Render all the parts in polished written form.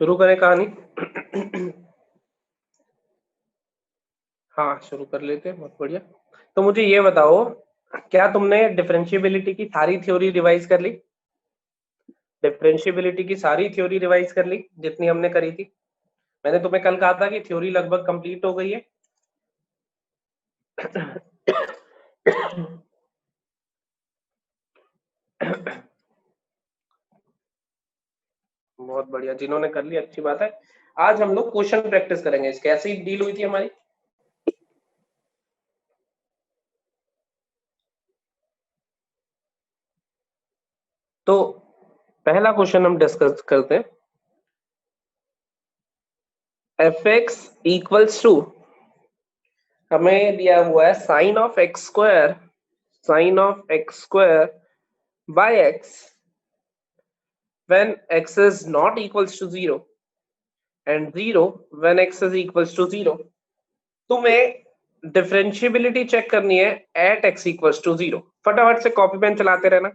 शुरू करें कहानी। हाँ शुरू कर लेते हैं, बहुत बढ़िया। तो मुझे ये बताओ, क्या तुमने डिफरेंशिएबिलिटी की सारी थ्योरी रिवाइज कर ली? डिफरेंशिएबिलिटी की सारी थ्योरी रिवाइज कर ली जितनी हमने करी थी? मैंने तुम्हें कल कहा था कि थ्योरी लगभग कंप्लीट हो गई है। बहुत बढ़िया, जिन्होंने कर ली अच्छी बात है। आज हम लोग क्वेश्चन प्रैक्टिस करेंगे। इसके ऐसी डील हुई थी हमारी। तो पहला क्वेश्चन हम डिस्कस करते हैं। एफ एक्स इक्वल्स टू, हमें दिया हुआ है sine of x square, sine of x square by x when x is not equals to 0 and 0 when x is equals to 0। तुम्हें डिफरेंशिएबिलिटी चेक करनी है एट x equals to 0। फटाफट से copy pen चलाते रहना।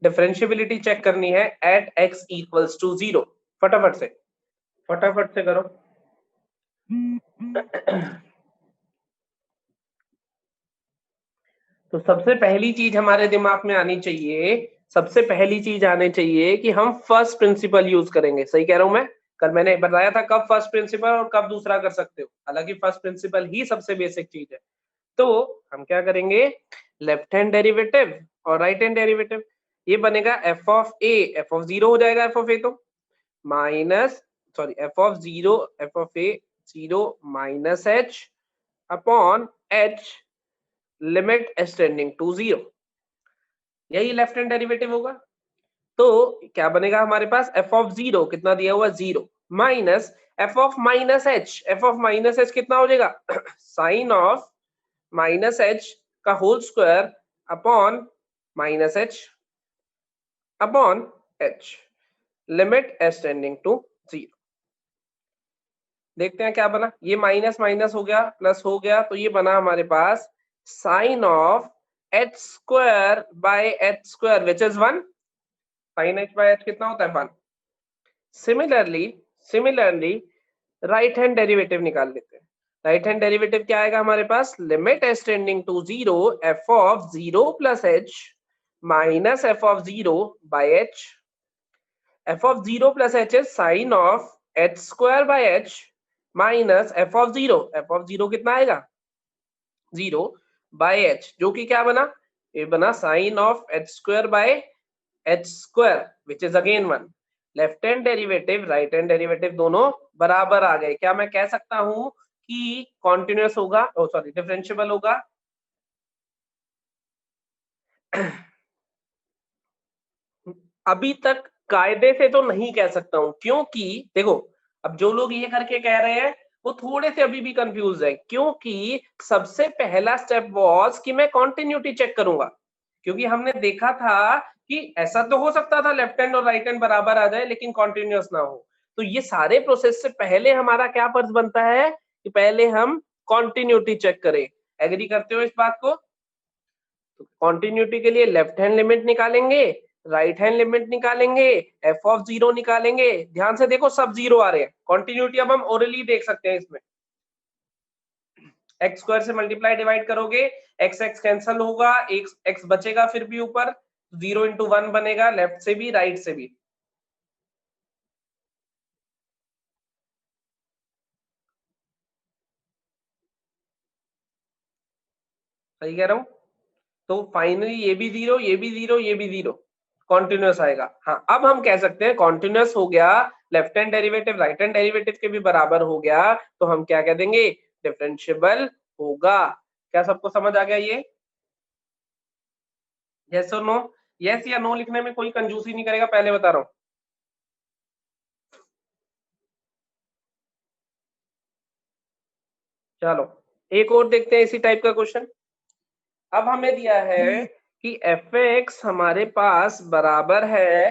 डिफरेंशिएबिलिटी चेक करनी है eight x equals to 0। फटाफट से करो। तो सबसे पहली चीज हमारे दिमाग में आनी चाहिए, सबसे पहली चीज आनी चाहिए कि हम फर्स्ट प्रिंसिपल यूज करेंगे। सही कह रहा हूं मैं? कल मैंने बताया था कब फर्स्ट प्रिंसिपल और कब दूसरा कर सकते हो, हालांकि फर्स्ट प्रिंसिपल ही सबसे बेसिक चीज है। तो हम क्या करेंगे, लेफ्ट हैंड डेरिवेटिव और राइट हैंड डेरिवेटिव। ये बनेगा f of a, f of zero हो जाएगा एफ ऑफ ए, तो minus sorry f of a zero minus h upon h limit extending to 0। यही लेफ्ट हैंड डेरिवेटिव होगा। तो क्या बनेगा हमारे पास, एफ ऑफ जीरो कितना दिया हुआ, 0 minus F of minus h. F of minus h कितना हो जाएगा, साइन ऑफ माइनस एच का whole square upon minus h upon h limit extending to 0। देखते हैं क्या बना। ये माइनस माइनस हो गया, प्लस हो गया, तो ये बना हमारे पास sine of H square by H square which is 1। Sine H by H कितना होता है, 1। सिमिलरली राइट हैंड डेरिवेटिव निकाल लेते हैं। राइट हैंड डेरिवेटिव क्या आएगा हमारे पास, limit extending to 0 F of 0 plus H minus F of 0 by H. F of 0 plus H is sine of H square by H minus F of 0। F of 0 कितना आएगा, 0 by H, जो कि क्या बना, ये बना sine of H square by H square which is again 1। Left hand derivative right hand derivative दोनों बराबर आ गए। क्या मैं कह सकता हूं कि कॉन्टिन्यूअस होगा, ओ सॉरी डिफरेंशिएबल होगा? अभी तक कायदे से तो नहीं कह सकता हूं, क्योंकि देखो अब जो लोग ये करके कह रहे हैं वो थोड़े से अभी भी कंफ्यूज है, क्योंकि सबसे पहला स्टेप वाज कि मैं कॉन्टिन्यूटी चेक करूंगा। क्योंकि हमने देखा था कि ऐसा तो हो सकता था लेफ्ट हैंड और राइट हैंड बराबर आ जाए लेकिन कॉन्टिन्यूअस ना हो। तो ये सारे प्रोसेस से पहले हमारा क्या फर्ज बनता है कि पहले हम कॉन्टिन्यूटी चेक करें। एग्री करते हो इस बात को? तो कॉन्टिन्यूटी के लिए लेफ्ट हैंड लिमिट निकालेंगे, राइट हैंड लिमिट निकालेंगे, एफ ऑफ 0 निकालेंगे। ध्यान से देखो सब 0 आ रहे हैं। कॉन्टिन्यूटी अब हम ओरली देख सकते हैं। इसमें एक्स स्क्वायर से मल्टीप्लाई डिवाइड करोगे, एक्स एक्स कैंसल होगा, एक्स एक्स बचेगा, फिर भी ऊपर 0 इंटू 1 बनेगा, लेफ्ट से भी राइट से भी। सही कह रहा हूं? तो फाइनली ये भी 0, ये भी 0, ये भी 0 कॉन्टिन्यूअस आएगा। हाँ अब हम कह सकते हैं कॉन्टिन्यूअस हो गया, left hand derivative right hand derivative के भी बराबर हो गया, तो हम क्या कह देंगे, डिफरेंशिएबल होगा। क्या सबको समझ आ गया ये? यस और नो? यस या नो लिखने में कोई कंजूसी नहीं करेगा, पहले बता रहा हूं। चलो एक और देखते हैं इसी टाइप का क्वेश्चन। अब हमें दिया है कि एफ एक्स हमारे पास बराबर है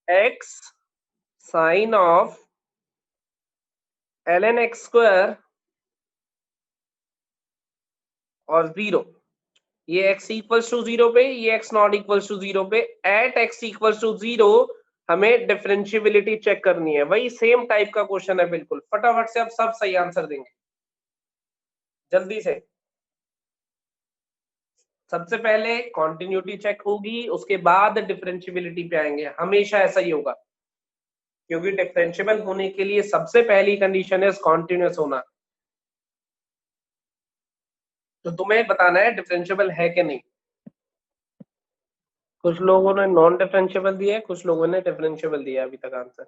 x sine of l n x square और 0। ये x इक्वल्स टू 0 पे, ये x नॉट इक्वल्स टू 0 पे, एट x इक्वल्स टू 0 हमें डिफरेंशियबिलिटी चेक करनी है, वही सेम टाइप का क्वेश्चन है बिल्कुल। फटाफट से आप सब सही आंसर देंगे जल्दी से। सबसे पहले कॉन्टिन्यूटी चेक होगी, उसके बाद डिफरेंशियबिलिटी पे आएंगे, हमेशा ऐसा ही होगा, क्योंकि डिफरेंशियबल होने के लिए सबसे पहली कंडीशन है कॉन्टिन्यूस होना। तो तुम्हें बताना है डिफरेंशियबल है कि नहीं। कुछ लोगों ने नॉन डिफरेंशियबल दिया है, कुछ लोगों ने डिफरेंशियबल दिया है अभी तक आंसर।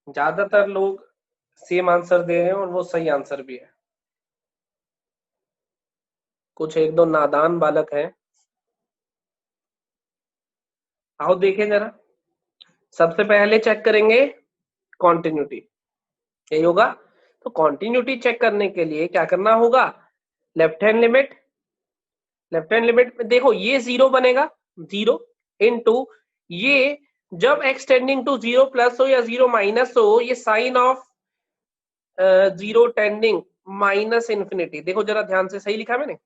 ज्यादातर लोग सेम आंसर दे रहे हैं और वो सही आंसर भी है। कुछ एक दो नादान बालक हैं। आओ देखें जरा। सबसे पहले चेक करेंगे कॉन्टिन्यूटी, यही होगा। तो कॉन्टिन्यूटी चेक करने के लिए क्या करना होगा, left hand limit, left hand limit में देखो ये जीरो बनेगा, जीरो इनटू ये, जब x tending to zero plus हो या जीरो माइनस हो, ये sine of zero tending minus infinity, देखो जरा ध्यान से, सही लिखा मैंने।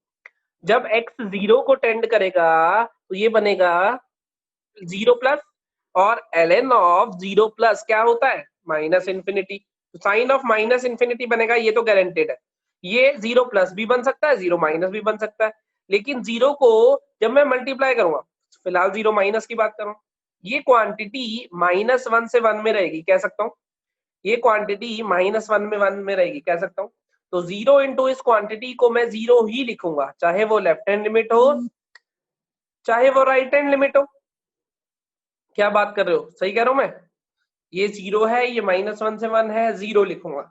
जब एक्स जीरो को टेंड करेगा तो ये बनेगा जीरो प्लस, और ln ऑफ जीरो प्लस क्या होता है, माइनस इन्फिनिटी। तो साइन ऑफ माइनस इन्फिनिटी बनेगा, ये तो गारंटेड है। ये जीरो प्लस भी बन सकता है, जीरो माइनस भी बन सकता है, लेकिन जीरो को जब मैं मल्टीप्लाई करूंगा, फिलहाल जीरो माइनस की बात करूं, ये क्वांटिटी माइनस वन से वन में रहेगी, कह सकता हूं। ये क्वांटिटी माइनस वन में रहेगी, कह सकता हूं। तो जीरो इंटू इस क्वांटिटी को मैं जीरो ही लिखूंगा, चाहे वो लेफ्ट हैंड लिमिट हो चाहे वो राइट हैंड लिमिट हो। क्या बात कर रहे हो, सही कह रहा हूं मैं। ये जीरो है, ये माइनस वन से वन है, जीरो लिखूंगा।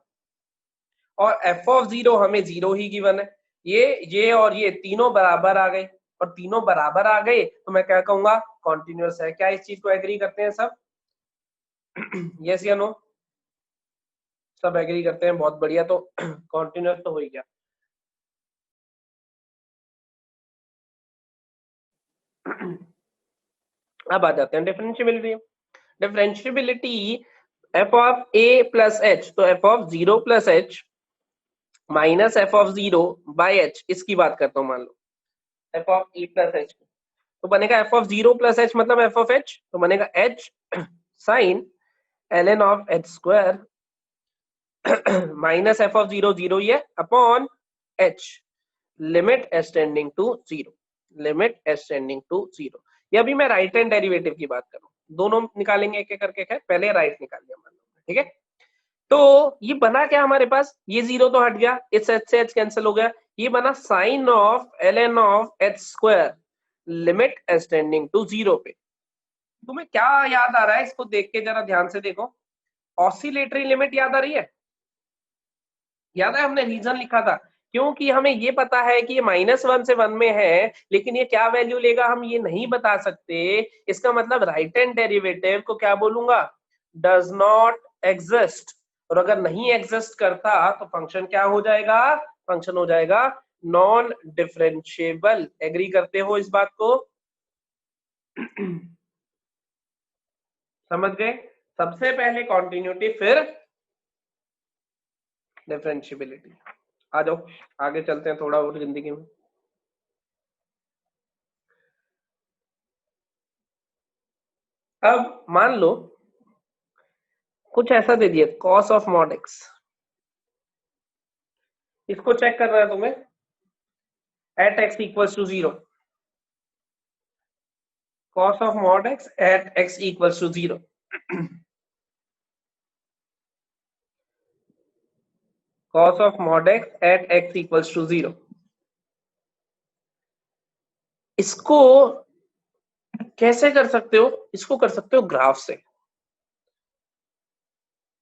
और एफ ऑफ जीरो हमें जीरो ही गिवन है। ये और ये तीनों बराबर आ गए, और तीनों बराबर आ गए तो मैं क्या कहूंगा, कॉन्टिन्यूअस है। क्या इस चीज को एग्री करते हैं सब? यस या नो? सब एग्री करते हैं, बहुत बढ़िया। तो कॉन्टिन्यूअस तो हो ही गया। अब आ जाते हैं differentiability. Differentiability f of a plus h, तो f of zero plus H minus F of zero by h, इसकी बात करता हूं। मान लो f of e plus h, तो बनेगा f of zero plus h मतलब एफ ऑफ एच, तो बनेगा h sine ln of H square minus F of zero, zero ही है, upon h limit S tending to zero, limit S tending to zero. ये अभी मैं right hand derivative की बात कर रहा हूँ, दोनों निकालेंगे एक एक करके। खैर पहले राइट निकाल लिया मान लो, ठीक है। तो ये बना क्या हमारे पास, ये जीरो तो हट गया, इस एच से एच कैंसिल हो गया, ये बना sine of ln of H square limit S tending to zero पे। तुम्हें क्या याद आ रहा है, इसको देख के जरा ध्यान से देखो। ऑसिलेटरी लिमिट याद आ रही है? याद है हमने रीजन लिखा था, क्योंकि हमें ये पता है कि ये माइनस वन से वन में है, लेकिन ये क्या वैल्यू लेगा हम ये नहीं बता सकते। इसका मतलब राइट हैंड डेरिवेटिव को क्या बोलूंगा, डज नॉट एग्जिस्ट। और अगर नहीं एग्जिस्ट करता तो फंक्शन क्या हो जाएगा, फंक्शन हो जाएगा नॉन डिफरेंशिएबल। एग्री करते हो इस बात को? समझ गए? सबसे पहले कॉन्टिन्यूटी, फिर डिफरेंशियबिलिटी। आ जाओ आगे चलते हैं थोड़ा और जिंदगी में। अब मान लो कुछ ऐसा दे दिया, कॉस ऑफ मॉड एक्स, इसको चेक करना है तुम्हें at x equals to zero. Cos of mod x at x equals to zero. Cos of mod x at x equals to zero, इसको कैसे कर सकते हो, इसको कर सकते हो ग्राफ से।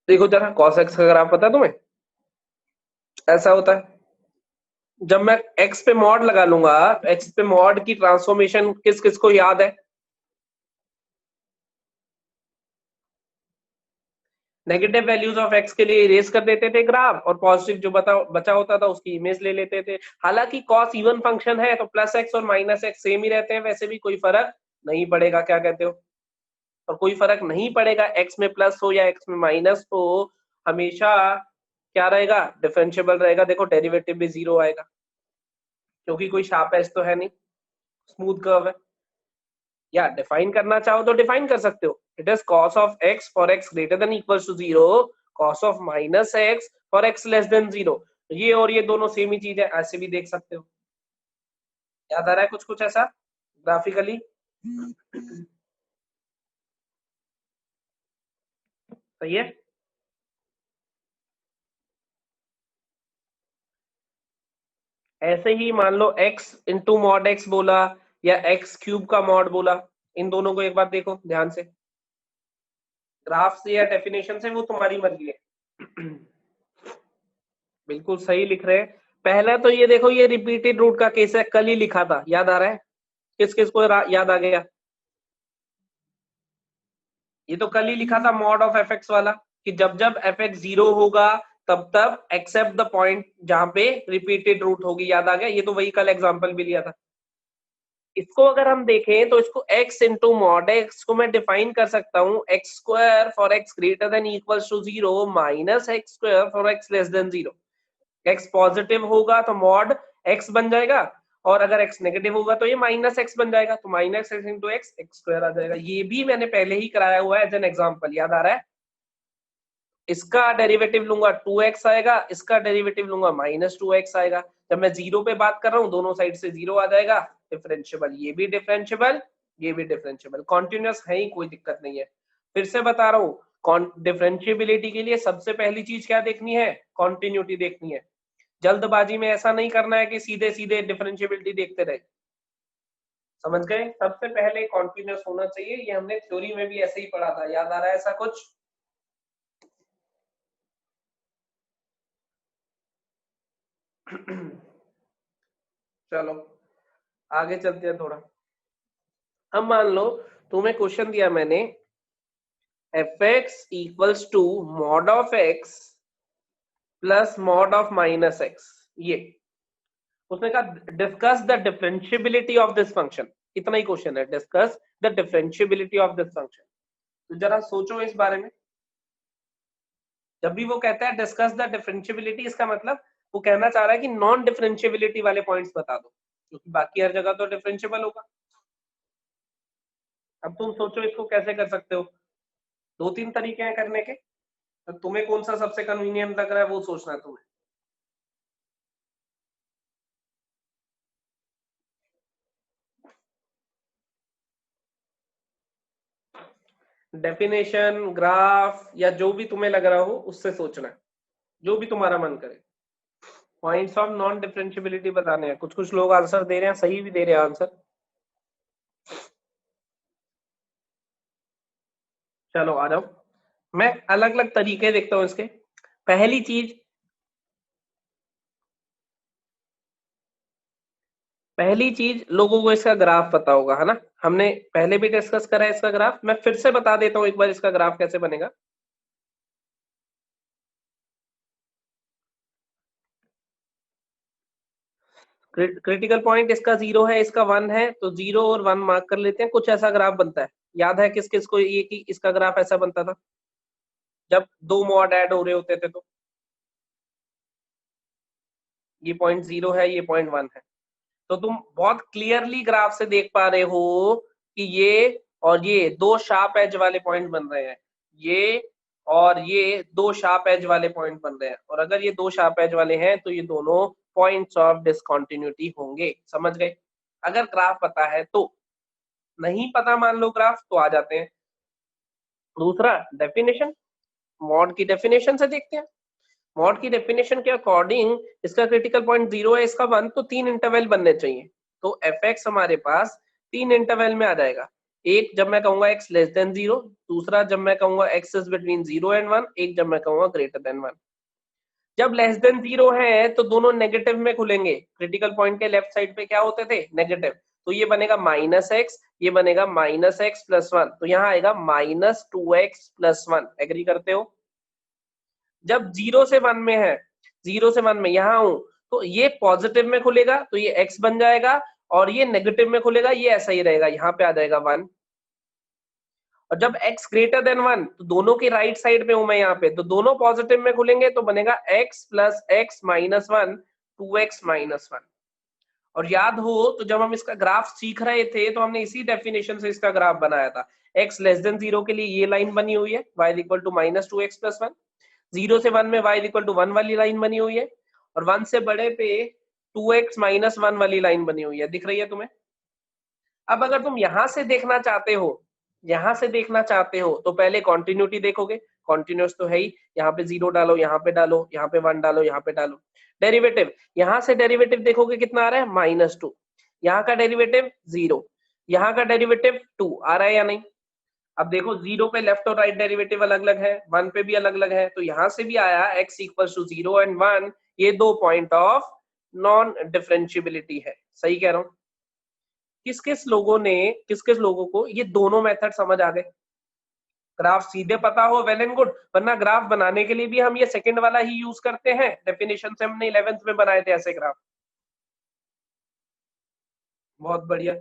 देखो जरा कॉस एक्स का ग्राफ पता है तुम्हें, ऐसा होता है। जब मैं एक्स पे मॉड लगा लूंगा, एक्स पे मॉड की ट्रांसफॉर्मेशन किस किस को याद है? नेगेटिव वैल्यूज ऑफ एक्स के लिए इरेज कर देते थे ग्राफ, और पॉजिटिव जो बचा होता था उसकी इमेज ले लेते थे। हालांकि कॉस इवन फंक्शन है तो प्लस एक्स और माइनस एक्स सेम ही रहते हैं, वैसे भी कोई फर्क नहीं पड़ेगा। क्या कहते हो? और कोई फर्क नहीं पड़ेगा, एक्स में प्लस हो या एक्स में माइनस हो, हमेशा क्या रहेगा, डिफरेंशिएबल रहेगा। देखो डेरिवेटिव भी जीरो आएगा, क्योंकि कोई शार्प एज तो है नहीं, स्मूथ कर्व है। या डिफाइन करना चाहो तो डिफाइन कर सकते हो, it is cos of x for x greater than equals to 0, cos of minus x for x less than 0। ये और ये दोनों सेम ही चीज है, ऐसे भी देख सकते हो। याद आ रहा है कुछ कुछ ऐसा ग्राफिकली? सही है। ऐसे ही मान लो x इंटू मॉड x बोला या x क्यूब का मॉड बोला, इन दोनों को एक बार देखो ध्यान से, ग्राफ से या डेफिनेशन से, वो तुम्हारी मर्जी है। बिल्कुल सही लिख रहे हैं। पहला तो ये देखो, ये रिपीटेड रूट का केस है, कल ही लिखा था, याद आ रहा है? किस किस को याद आ गया? ये तो कल ही लिखा था मॉड ऑफ एफ एक्स वाला, कि जब जब एफ एक्स 0 होगा तब तब एक्सेप्ट द पॉइंट जहां पे रिपीटेड रूट होगी। याद आ गया? ये तो वही कल एग्जांपल भी लिया था। इसको अगर हम देखें तो इसको x इंटू मॉड x को मैं डिफाइन कर सकता हूँ x square for x greater than equals to 0 minus x square for x less than 0। x positive होगा तो मॉड x बन जाएगा, और अगर x नेगेटिव होगा तो ये माइनस x बन जाएगा, तो minus x into x square आ जाएगा। ये भी मैंने पहले ही कराया हुआ है एज एन एग्जाम्पल, याद आ रहा है? इसका डेरिवेटिव लूंगा 2x आएगा, इसका डेरिवेटिव लूंगा माइनस 2x आएगा। जब मैं 0 पे बात कर रहा हूँ दोनों साइड से 0 आ जाएगा, डिफरेंशियबल, ये भी डिफरेंशियबल, ये भी डिफरेंशियबल, कॉन्टिन्यूअस है ही, कोई दिक्कत नहीं है। फिर से बता रहा हूँ, डिफरेंशियबिलिटी के लिए सबसे पहली चीज क्या देखनी है? कॉन्टिन्यूटी देखनी है। जल्दबाजी में ऐसा नहीं करना है कि सीधे सीधे डिफरेंशियबिलिटी देखते रहे। समझ गए? सबसे पहले कॉन्टिन्यूअस होना चाहिए, ये हमने थ्योरी में भी ऐसे ही पढ़ा था। याद आ रहा है ऐसा कुछ? चलो आगे चलते हैं थोड़ा। अब मान लो तुम्हें क्वेश्चन दिया मैंने, f x equals to mod of x plus mod of minus x. ये उसने कहा discuss the differentiability of this function. इतना ही क्वेश्चन है, discuss the differentiability of this function. तो जरा सोचो इस बारे में। जब भी वो कहता है डिस्कस द डिफरेंशियबिलिटी, इसका मतलब वो कहना चाह रहा है कि नॉन डिफरेंशियबिलिटी वाले पॉइंट्स बता दो, क्योंकि बाकी हर जगह तो डिफरेंशियबल होगा। अब तुम सोचो इसको कैसे कर सकते हो। दो तीन तरीके हैं करने के, तो तुम्हें कौन सा सबसे कन्वीनियंट लग रहा है वो सोचना है तुम्हें। डेफिनेशन, ग्राफ, या जो भी तुम्हें लग रहा हो उससे सोचना है, जो भी तुम्हारा मन करे। पॉइंट्स ऑफ नॉन डिफरेंशियबिलिटी बताने हैं। कुछ कुछ लोग आंसर दे रहे हैं, सही भी दे रहे हैं आंसर। चलो आ जाओ, मैं अलग अलग तरीके देखता हूं इसके। पहली चीज लोगों को इसका ग्राफ पता होगा, है ना? हमने पहले भी डिस्कस करा है इसका ग्राफ, मैं फिर से बता देता हूँ एक बार इसका ग्राफ कैसे बनेगा। क्रिटिकल पॉइंट इसका 0 है, इसका 1 है, तो 0 और 1 मार्क कर लेते हैं। कुछ ऐसा ग्राफ बनता है, याद है किस किस को ये कि इसका ग्राफ ऐसा बनता था जब दो मॉड ऐड हो रहे होते थे? तो ये पॉइंट 0 है, ये पॉइंट 1 है, तो तुम बहुत क्लियरली ग्राफ से देख पा रहे हो कि ये और ये दो शार्प एज वाले पॉइंट बन रहे हैं, ये और ये दो शार्प एज वाले पॉइंट बन रहे हैं, और अगर ये दो शार्प एज वाले हैं तो ये दोनों पॉइंट्स ऑफ डिसकंटिन्यूटी होंगे। समझ गए? अगर ग्राफ पता है तो। नहीं पता मान लो ग्राफ, तो आ जाते हैं दूसरा, डेफिनेशन। मॉड की डेफिनेशन से देखते हैं। मॉड की डेफिनेशन के अकॉर्डिंग इसका क्रिटिकल पॉइंट 0 है, इसका 1, तो 3 इंटरवल बनने चाहिए। तो एफ एक्स हमारे पास 3 इंटरवल में आ जाएगा। एक जब मैं कहूंगा x लेस देन 0, दूसरा जब मैं कहूंगा x इज बिटवीन 0 एंड 1, एक जब मैं कहूंगा ग्रेटर देन 1। जब लेस देन 0 है तो दोनों नेगेटिव में खुलेंगे। क्रिटिकल पॉइंट के लेफ्ट साइड पे क्या होते थे? नेगेटिव। तो ये बनेगा माइनस एक्स, ये बनेगा माइनस एक्स प्लस 1, तो यहाँ आएगा माइनस 2x प्लस 1। एग्री करते हो? जब 0 से 1 में है, 0 से 1 में यहाँ हूं, तो ये पॉजिटिव में खुलेगा तो ये x बन जाएगा, और ये नेगेटिव में खुलेगा, ये ऐसा ही रहेगा, यहाँ पे आ जाएगा 1। और जब x ग्रेटर देन 1, तो दोनों के राइट साइड में हूं मैं यहाँ पे, तो दोनों पॉजिटिव में खुलेंगे, तो बनेगा x plus x minus 1, 2x minus 1। और याद हो तो जब हम इसका ग्राफ सीख रहे थे तो हमने इसी डेफिनेशन से इसका ग्राफ बनाया था। x लेस देन 0 के लिए ये लाइन बनी हुई है y इक्वल टू -2x + 1, 0 से 1 में y इक्वल टू 1 वाली लाइन बनी हुई है, और 1 से बड़े पे 2x - 1 वाली लाइन बनी हुई है। दिख रही है तुम्हें? अब अगर तुम यहां से देखना चाहते हो, यहां से देखना चाहते हो तो पहले कॉन्टिन्यूटी देखोगे, कॉन्टिन्यूस तो है ही, यहाँ पे 0 डालो, यहाँ पे डालो, यहाँ पे 1 डालो, यहाँ पे डालो। डेरिवेटिव, यहां से डेरिवेटिव देखोगे कितना आ रहा है -2, यहाँ का डेरिवेटिव 0, यहाँ का डेरिवेटिव 2 आ रहा है या नहीं? अब देखो 0 पे लेफ्ट और राइट डेरिवेटिव अलग अलग है, 1 पे भी अलग अलग है, तो यहां से भी आया x इक्वल टू 0 एंड 1, ये दो पॉइंट ऑफ नॉन डिफरेंशियबिलिटी है। सही कह रहा हूं? किस किस लोगों को ये दोनों मेथड समझ आ गए? ग्राफ सीधे पता हो वेल एंड गुड, वरना ग्राफ बनाने के लिए भी हम ये सेकंड वाला ही यूज करते हैं। डेफिनेशन से हमने 11th में बनाए थे ऐसे ग्राफ। बहुत बढ़िया।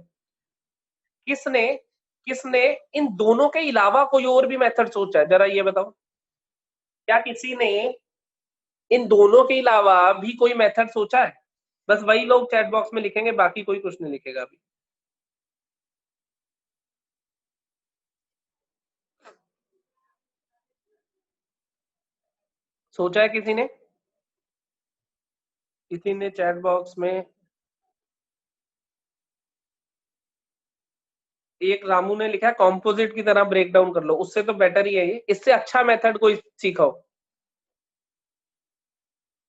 किसने किसने इन दोनों के अलावा कोई और भी मेथड सोचा है? जरा ये बताओ, क्या किसी ने इन दोनों के अलावा भी कोई मेथड सोचा है? बस वही लोग चैट बॉक्स में लिखेंगे, बाकी कोई कुछ नहीं लिखेगा अभी। सोचा है किसी ने? किसी ने चैट बॉक्स में? एक रामू ने लिखा है कॉम्पोजिट की तरह ब्रेक डाउन कर लो, उससे तो बेटर ही है ये। इससे अच्छा मेथड कोई सीखो,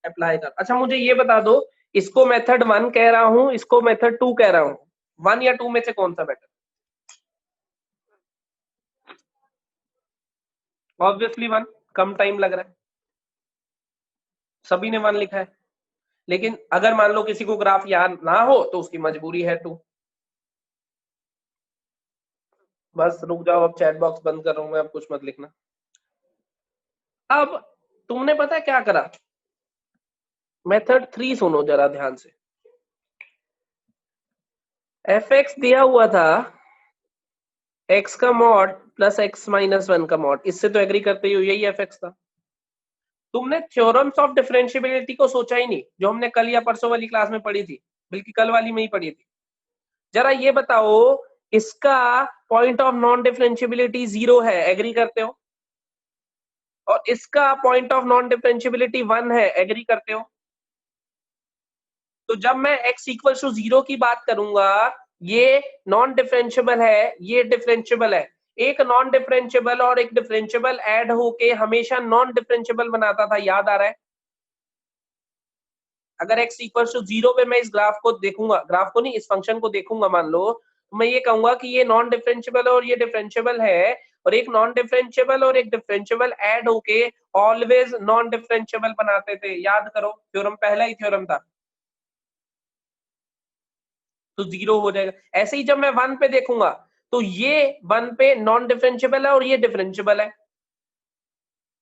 अप्लाई कर। अच्छा मुझे ये बता दो, इसको मेथड 1 कह रहा हूं, इसको मेथड 2 कह रहा हूं, 1 या 2 में से कौन सा बेटर? ऑब्वियसली 1, कम टाइम लग रहा है। सभी ने 1 लिखा है, लेकिन अगर मान लो किसी को ग्राफ याद ना हो तो उसकी मजबूरी है 2। बस रुक जाओ, अब चैट बॉक्स बंद कर रहा हूं मैं, अब कुछ मत लिखना। अब तुमने पता है क्या करा? मेथड 3 सुनो जरा ध्यान से। fx दिया हुआ था x का मॉड प्लस x - 1 का मॉड, इससे तो एग्री करते हो यही fx था। तुमने थ्योरम्स ऑफ डिफरेंशिएबिलिटी को सोचा ही नहीं, जो हमने कल या परसों वाली क्लास में पढ़ी थी, बल्कि कल वाली में ही पढ़ी थी। जरा ये बताओ, इसका पॉइंट ऑफ नॉन डिफरेंशिएबिलिटी 0 है, एग्री करते हो? और इसका पॉइंट ऑफ नॉन डिफरेंशिएबिलिटी 1 है, एग्री करते हो? तो जब मैं x इक्वल टू 0 की बात करूंगा, ये नॉन डिफरेंशिएबल है, ये डिफरेंशिएबल है। एक नॉन डिफरेंशिएबल और एक डिफरेंशिएबल ऐड होके हमेशा नॉन डिफरेंशिएबल बनाता था, याद आ रहा है? अगर x इक्वल टू 0 पे मैं इस ग्राफ को देखूंगा, ग्राफ को नहीं, इस फंक्शन को देखूंगा मान लो, तो मैं ये कहूंगा कि ये नॉन डिफरेंशिएबल और ये डिफरेंशिएबल है, और एक नॉन डिफरेंशिएबल और एक डिफरेंशिएबल ऐड होके ऑलवेज नॉन डिफरेंशिएबल बनाते थे। याद करो, थ्योरम पहला ही थ्योरम था, तो 0 हो जाएगा। ऐसे ही जब मैं 1 पे देखूंगा तो ये 1 पे नॉन डिफरेंशिएबल है और ये डिफरेंशिएबल है,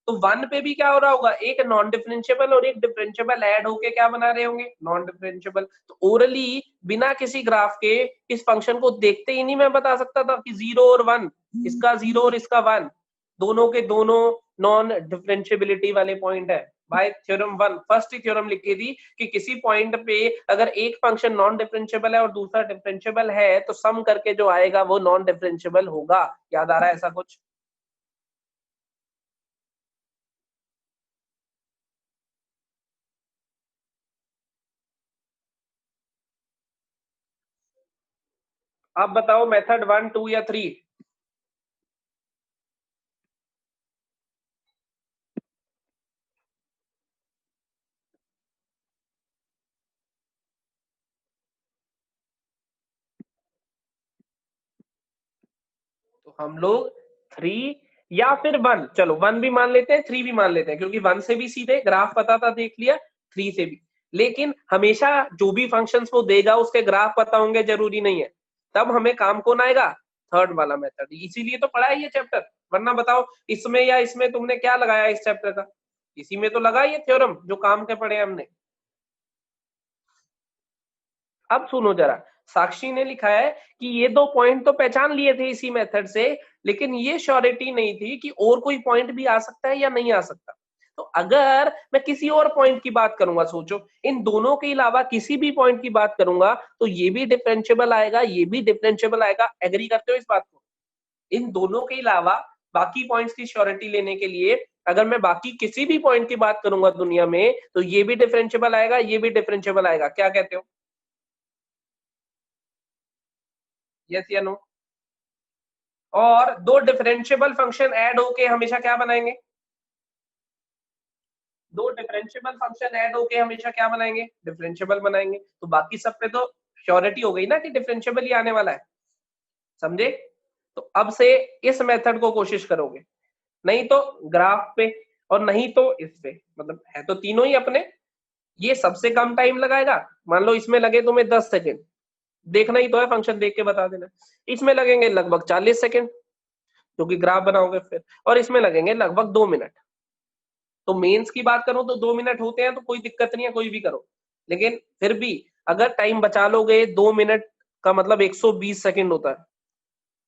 तो 1 पे भी क्या हो रहा होगा, एक नॉन डिफरेंशिएबल और एक डिफरेंशिएबल ऐड होके क्या बना रहे होंगे, नॉन डिफरेंशिएबल। तो ओरली बिना किसी ग्राफ के इस फंक्शन को देखते ही नहीं मैं बता सकता था कि 0 और 1, इसका 0 और इसका 1 दोनों के दोनों नॉन डिफरेंशिएबिलिटी वाले पॉइंट है। भाई थ्योरम 1 फर्स्ट ही थ्योरम लिखी थी कि किसी पॉइंट पे अगर एक फंक्शन नॉन डिफरेंशिएबल है और दूसरा डिफरेंशिएबल है तो सम करके जो आएगा वो नॉन डिफरेंशिएबल होगा। याद आ रहा है ऐसा कुछ? आप बताओ मेथड 1, 2 या 3? तो हम लोग 3 या फिर 1, चलो 1 भी मान लेते हैं, 3 भी मान लेते हैं, क्योंकि 1 से भी सीधे ग्राफ पता था, देख लिया, 3 से भी। लेकिन हमेशा जो भी फंक्शंस वो देगा उसके ग्राफ पता होंगे जरूरी नहीं है, तब हमें काम कौन आएगा, थर्ड वाला मेथड। इसीलिए तो पढ़ा है ये चैप्टर, वरना बताओ इसमें या इसमें तुमने क्या लगाया इस चैप्टर का? इसी में तो लगा ये थ्योरम जो काम के पढ़े हमने। अब सुनो जरा, साक्षी ने लिखा है कि ये दो पॉइंट तो पहचान लिए थे इसी मेथड से, लेकिन ये श्योरिटी नहीं थी कि और कोई पॉइंट भी आ सकता है या नहीं आ सकता। तो अगर मैं किसी और पॉइंट की बात करूंगा, सोचो इन दोनों के अलावा किसी भी पॉइंट की बात करूंगा तो ये भी डिफरेंशिएबल आएगा, ये भी डिफरेंशिएबल आएगा। एग्री करते हो इस बात को? इन दोनों के अलावा बाकी पॉइंट्स की श्योरिटी लेने के लिए अगर मैं बाकी किसी भी पॉइंट की बात करूंगा दुनिया में तो ये भी डिफरेंशिएबल आएगा, ये भी डिफरेंशिएबल आएगा। क्या कहते हो? यस या नो? और दो डिफरेंशिएबल फंक्शन ऐड होके हमेशा क्या बनाएंगे? दो डिफरेंशिएबल फंक्शन ऐड होके हमेशा क्या बनाएंगे? डिफरेंशिएबल बनाएंगे। तो बाकी सब पे तो श्योरिटी हो गई ना कि डिफरेंशिएबल ही आने वाला है। समझे? तो अब से इस मेथड को कोशिश करोगे, नहीं तो ग्राफ पे और नहीं तो इस पे, मतलब है तो तीनों ही अपने। ये सबसे कम टाइम लगाएगा, मान लो इसमें लगे तुम्हें 10 सेकंड, देखना ही तो है, फंक्शन देख के बता देना। इसमें लगेंगे लगभग 40 सेकंड क्योंकि ग्राफ बनाओगे फिर, और इसमें लगेंगे लगभग 2 मिनट। तो मेंस की बात करूं तो 2 मिनट होते हैं तो कोई दिक्कत नहीं है, कोई भी करो। लेकिन फिर भी अगर टाइम बचा लोगे, 2 मिनट का मतलब 120 सेकंड होता है।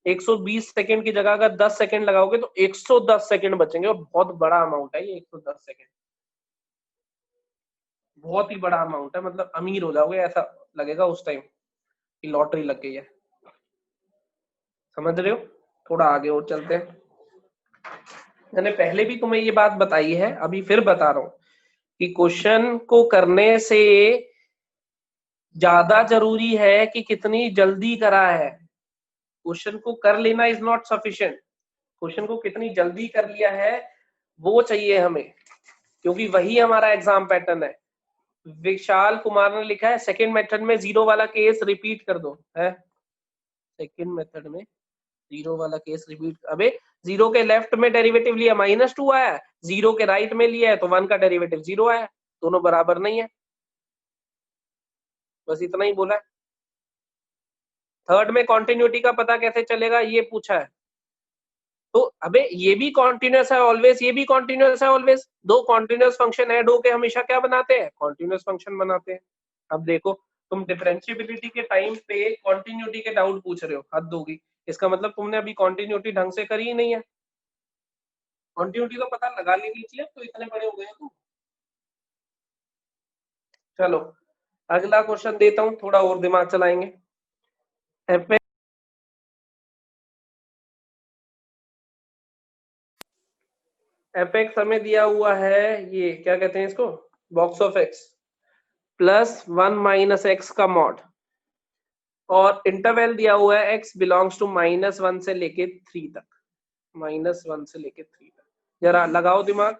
120 सेकंड की जगह अगर 10 सेकंड लगाओगे तो 110 सेकंड बचेंगे, और बहुत बड़ा अमाउंट है ये 110 सेकंड, बहुत ही बड़ा अमाउंट है। मतलब अमीर हो जाओगे ऐसा लगेगा उस टाइम कि लॉटरी लग गई है। समझ रहे हो? थोड़ा आगे और चलते हैं। मैंने पहले भी तुम्हें ये बात बताई है, अभी फिर बता रहा हूं कि क्वेश्चन को करने से ज्यादा जरूरी है कि कितनी जल्दी करा है। क्वेश्चन को कर लेना इज नॉट सफिशिएंट, क्वेश्चन को कितनी जल्दी कर लिया है वो चाहिए हमें, क्योंकि वही हमारा एग्जाम पैटर्न है। विशाल कुमार ने लिखा है सेकंड मेथड में जीरो वाला केस रिपीट कर दो, है सेकंड मेथड में जीरो वाला केस रिपीट। अबे जीरो के लेफ्ट में डेरिवेटिव लिया -2 आया, जीरो के राइट में लिया है तो 1 का डेरिवेटिव 0 आया, दोनों बराबर नहीं है। बस इतना ही बोला है। थर्ड में कॉन्टिन्यूटी का पता कैसे चलेगा ये पूछा है। तो अबे ये भी कॉन्टिन्यूस है ऑलवेज, ये भी कॉन्टिन्यूस है ऑलवेज। दो कॉन्टिन्यूस फंक्शन ऐड होके हमेशा क्या बनाते हैं? कॉन्टिन्यूस फंक्शन बनाते हैं। अब देखो तुम डिफरेंशिएबिलिटी के टाइम पे कॉन्टिन्यूटी के डाउट पूछ रहे हो, हद होगी। इसका मतलब तुमने अभी कॉन्टिन्यूटी ढंग से करी ही नहीं है। कॉन्टिन्यूटी का पता लगा लेनी चाहिए, तो इतने बड़े हो गए तुम। चलो अगला क्वेश्चन देता हूँ, थोड़ा और दिमाग चलाएंगे। एफ एक्स हमें दिया हुआ है, ये क्या कहते हैं इसको, box of x plus 1 minus x का मॉड, और इंटरवल दिया हुआ है एक्स बिलोंग्स टू -1 से लेके 3 तक, -1 से लेके 3 तक। जरा लगाओ दिमाग,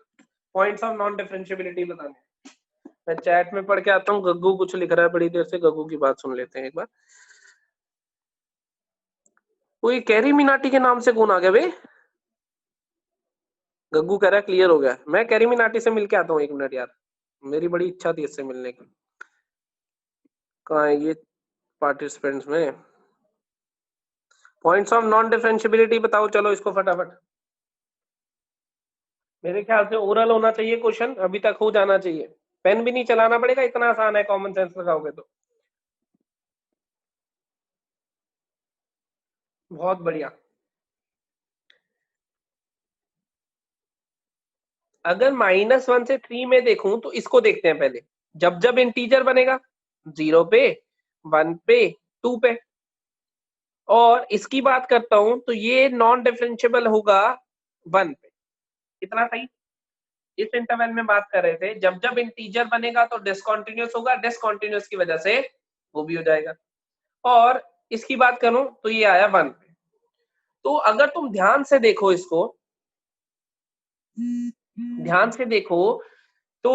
पॉइंट्स ऑफ नॉन डिफरेंशिएबिलिटी बताने। मैं चैट में पढ़ के आता हूँ, गग्गू कुछ लिख रहा है बड़ी देर से, गग्गू की बात सुन लेते हैं एक बार। कोई कैरी मिनाटी के नाम से कौन आ गया बे? गग्गू कह रहा है क्लियर हो गया। मैं कैरी मिनाटी से मिलके आता हूँ, 1 मिनट यार, मेरी बड़ी इच्छा थी इससे मिलने की। कहाँ है ये पार्टिसिपेंट्स में? पॉइंट्स ऑफ नॉन डिफरेंशिएबिलिटी बताओ, चलो इसको फटाफट। मेरे ख्याल से ओरल होना चाहिए क्वेश्चन, अभी तक हो जाना चाहिए। पेन भी नहीं चलाना पड़ेगा, इतना आसान है, कॉमन सेंस लगाओगे तो। बहुत बढ़िया। अगर -1 से 3 में देखूं तो इसको देखते हैं पहले। जब जब इंटीजर बनेगा 0 पे, 1 पे, 2 पे, और इसकी बात करता हूं तो ये नॉन डिफरेंशिएबल होगा 1 पे। कितना सही? इस इंटरवल में बात कर रहे थे, जब जब इंटीजर बनेगा तो डिसकंटीन्यूअस होगा, डिसकंटीन्यूअस की वजह से वो भी हो जाएगा। और इसकी बात करूं तो ये आया 1 पे। तो अगर तुम ध्यान से देखो इसको, ध्यान से देखो तो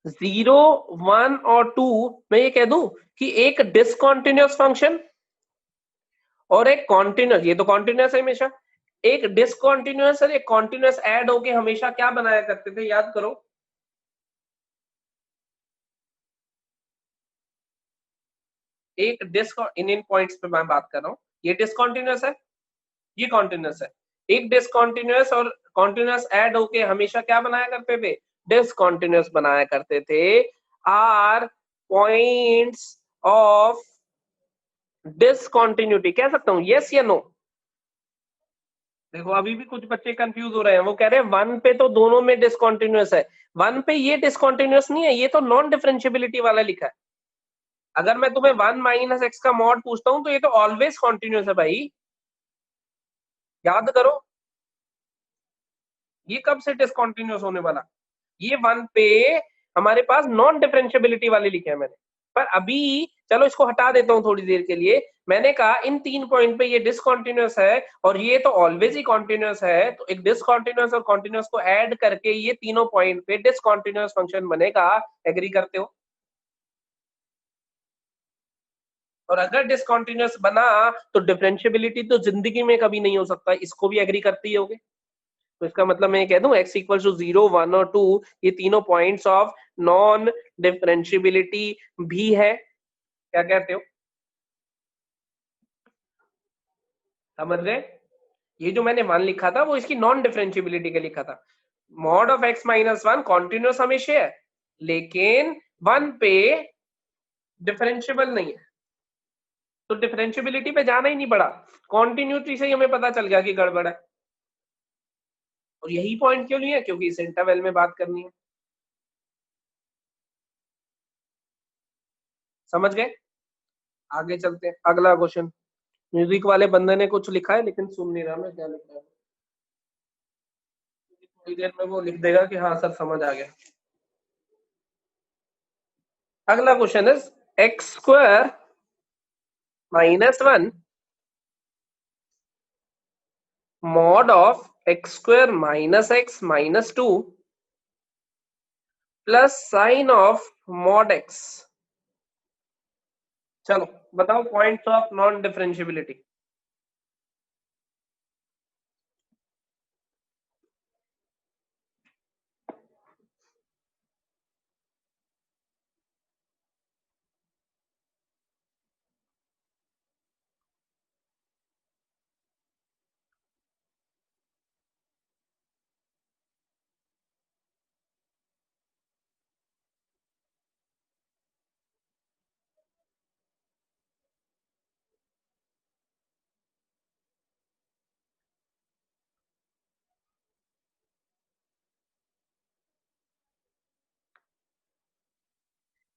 0, 1 और 2 मैं ये कह दूं कि एक डिसकंटीन्यूअस फंक्शन और एक कॉन्टिन्यूअस, ये तो कॉन्टिन्यूअस है हमेशा, एक डिसकंटीन्यूअस और एक कॉन्टिन्यूअस ऐड होके हमेशा क्या बनाया करते थे, याद करो। एक इन पॉइंट्स पे मैं बात कर रहा हूँ, ये डिसकंटीन्यूअस है, ये कॉन्टिन्यूअस है। एक डिसकंटीन्यूअस और कॉन्टिन्यूअस ऐड होके हमेशा क्या बनाया करते थे? डिसकंटीन्यूअस बनाया करते थे। आर पॉइंट्स ऑफ डिसकंटिन्यूटी, कह सकता हूं, यस या नो? देखो अभी भी कुछ बच्चे कंफ्यूज हो रहे हैं, वो कह रहे हैं 1 पे तो दोनों में डिसकंटिन्यूअस है, 1 पे ये डिसकंटिन्यूअस नहीं है, ये तो नॉन डिफरेंशिएबिलिटी वाला लिखा है। अगर मैं तुम्हें 1 माइनस एक्स का मॉड पूछता हूँ तो ये तो ऑलवेज कॉन्टिन्यूअस है भाई, याद करो। ये कब से डिसकंटिन्यूअस होने वाला? ये 1 पे हमारे पास नॉन डिफरेंशिएबिलिटी वाले लिखे हैं मैंने। पर अभी चलो इसको हटा देता हूँ थोड़ी देर के लिए। मैंने कहा इन 3 पॉइंट पे ये डिसकंटिन्यूअस है और ये तो ऑलवेज ही कॉन्टिन्यूअस है, तो एक डिसकंटिन्यूअस और कॉन्टिन्यूअस को ऐड करके ये तीनों पॉइंट पे डिसकंटिन्यूअस फंक्शन बनेगा। एग्री करते हो? और अगर डिसकंटिन्यूअस बना तो डिफरेंशिएबिलिटी तो जिंदगी में कभी नहीं हो सकता, इसको भी एग्री करते ही होगे। तो इसका मतलब मैं कह दूं x इक्वल टू 0, 1 और 2 ये तीनों पॉइंट्स ऑफ नॉन डिफरेंशिएबिलिटी भी है। क्या कहते हो? समझ गए? ये जो मैंने 1 लिखा था वो इसकी नॉन डिफरेंशिएबिलिटी के लिखा था। Mod of x minus 1 continuous हमेशा है, लेकिन 1 पे डिफरेंशिएबल नहीं है, तो डिफरेंशिएबिलिटी पे जाना ही नहीं पड़ा, कॉन्टिन्यूटी से ही हमें पता चल गया कि गड़बड़ है। और यही पॉइंट क्यों नहीं है? क्योंकि इस इंटरवल में बात करनी है। समझ गए? आगे चलते हैं, अगला क्वेश्चन। म्यूजिक वाले बंदे ने कुछ लिखा है लेकिन सुन नहीं रहा मैं क्या लिख रहा हूँ। थोड़ी देर में वो लिख देगा कि हाँ सर समझ आ गया। अगला question is x square minus 1 mod of x square minus x minus 2 plus sin of mod x। चलो बताओ points of non differentiability.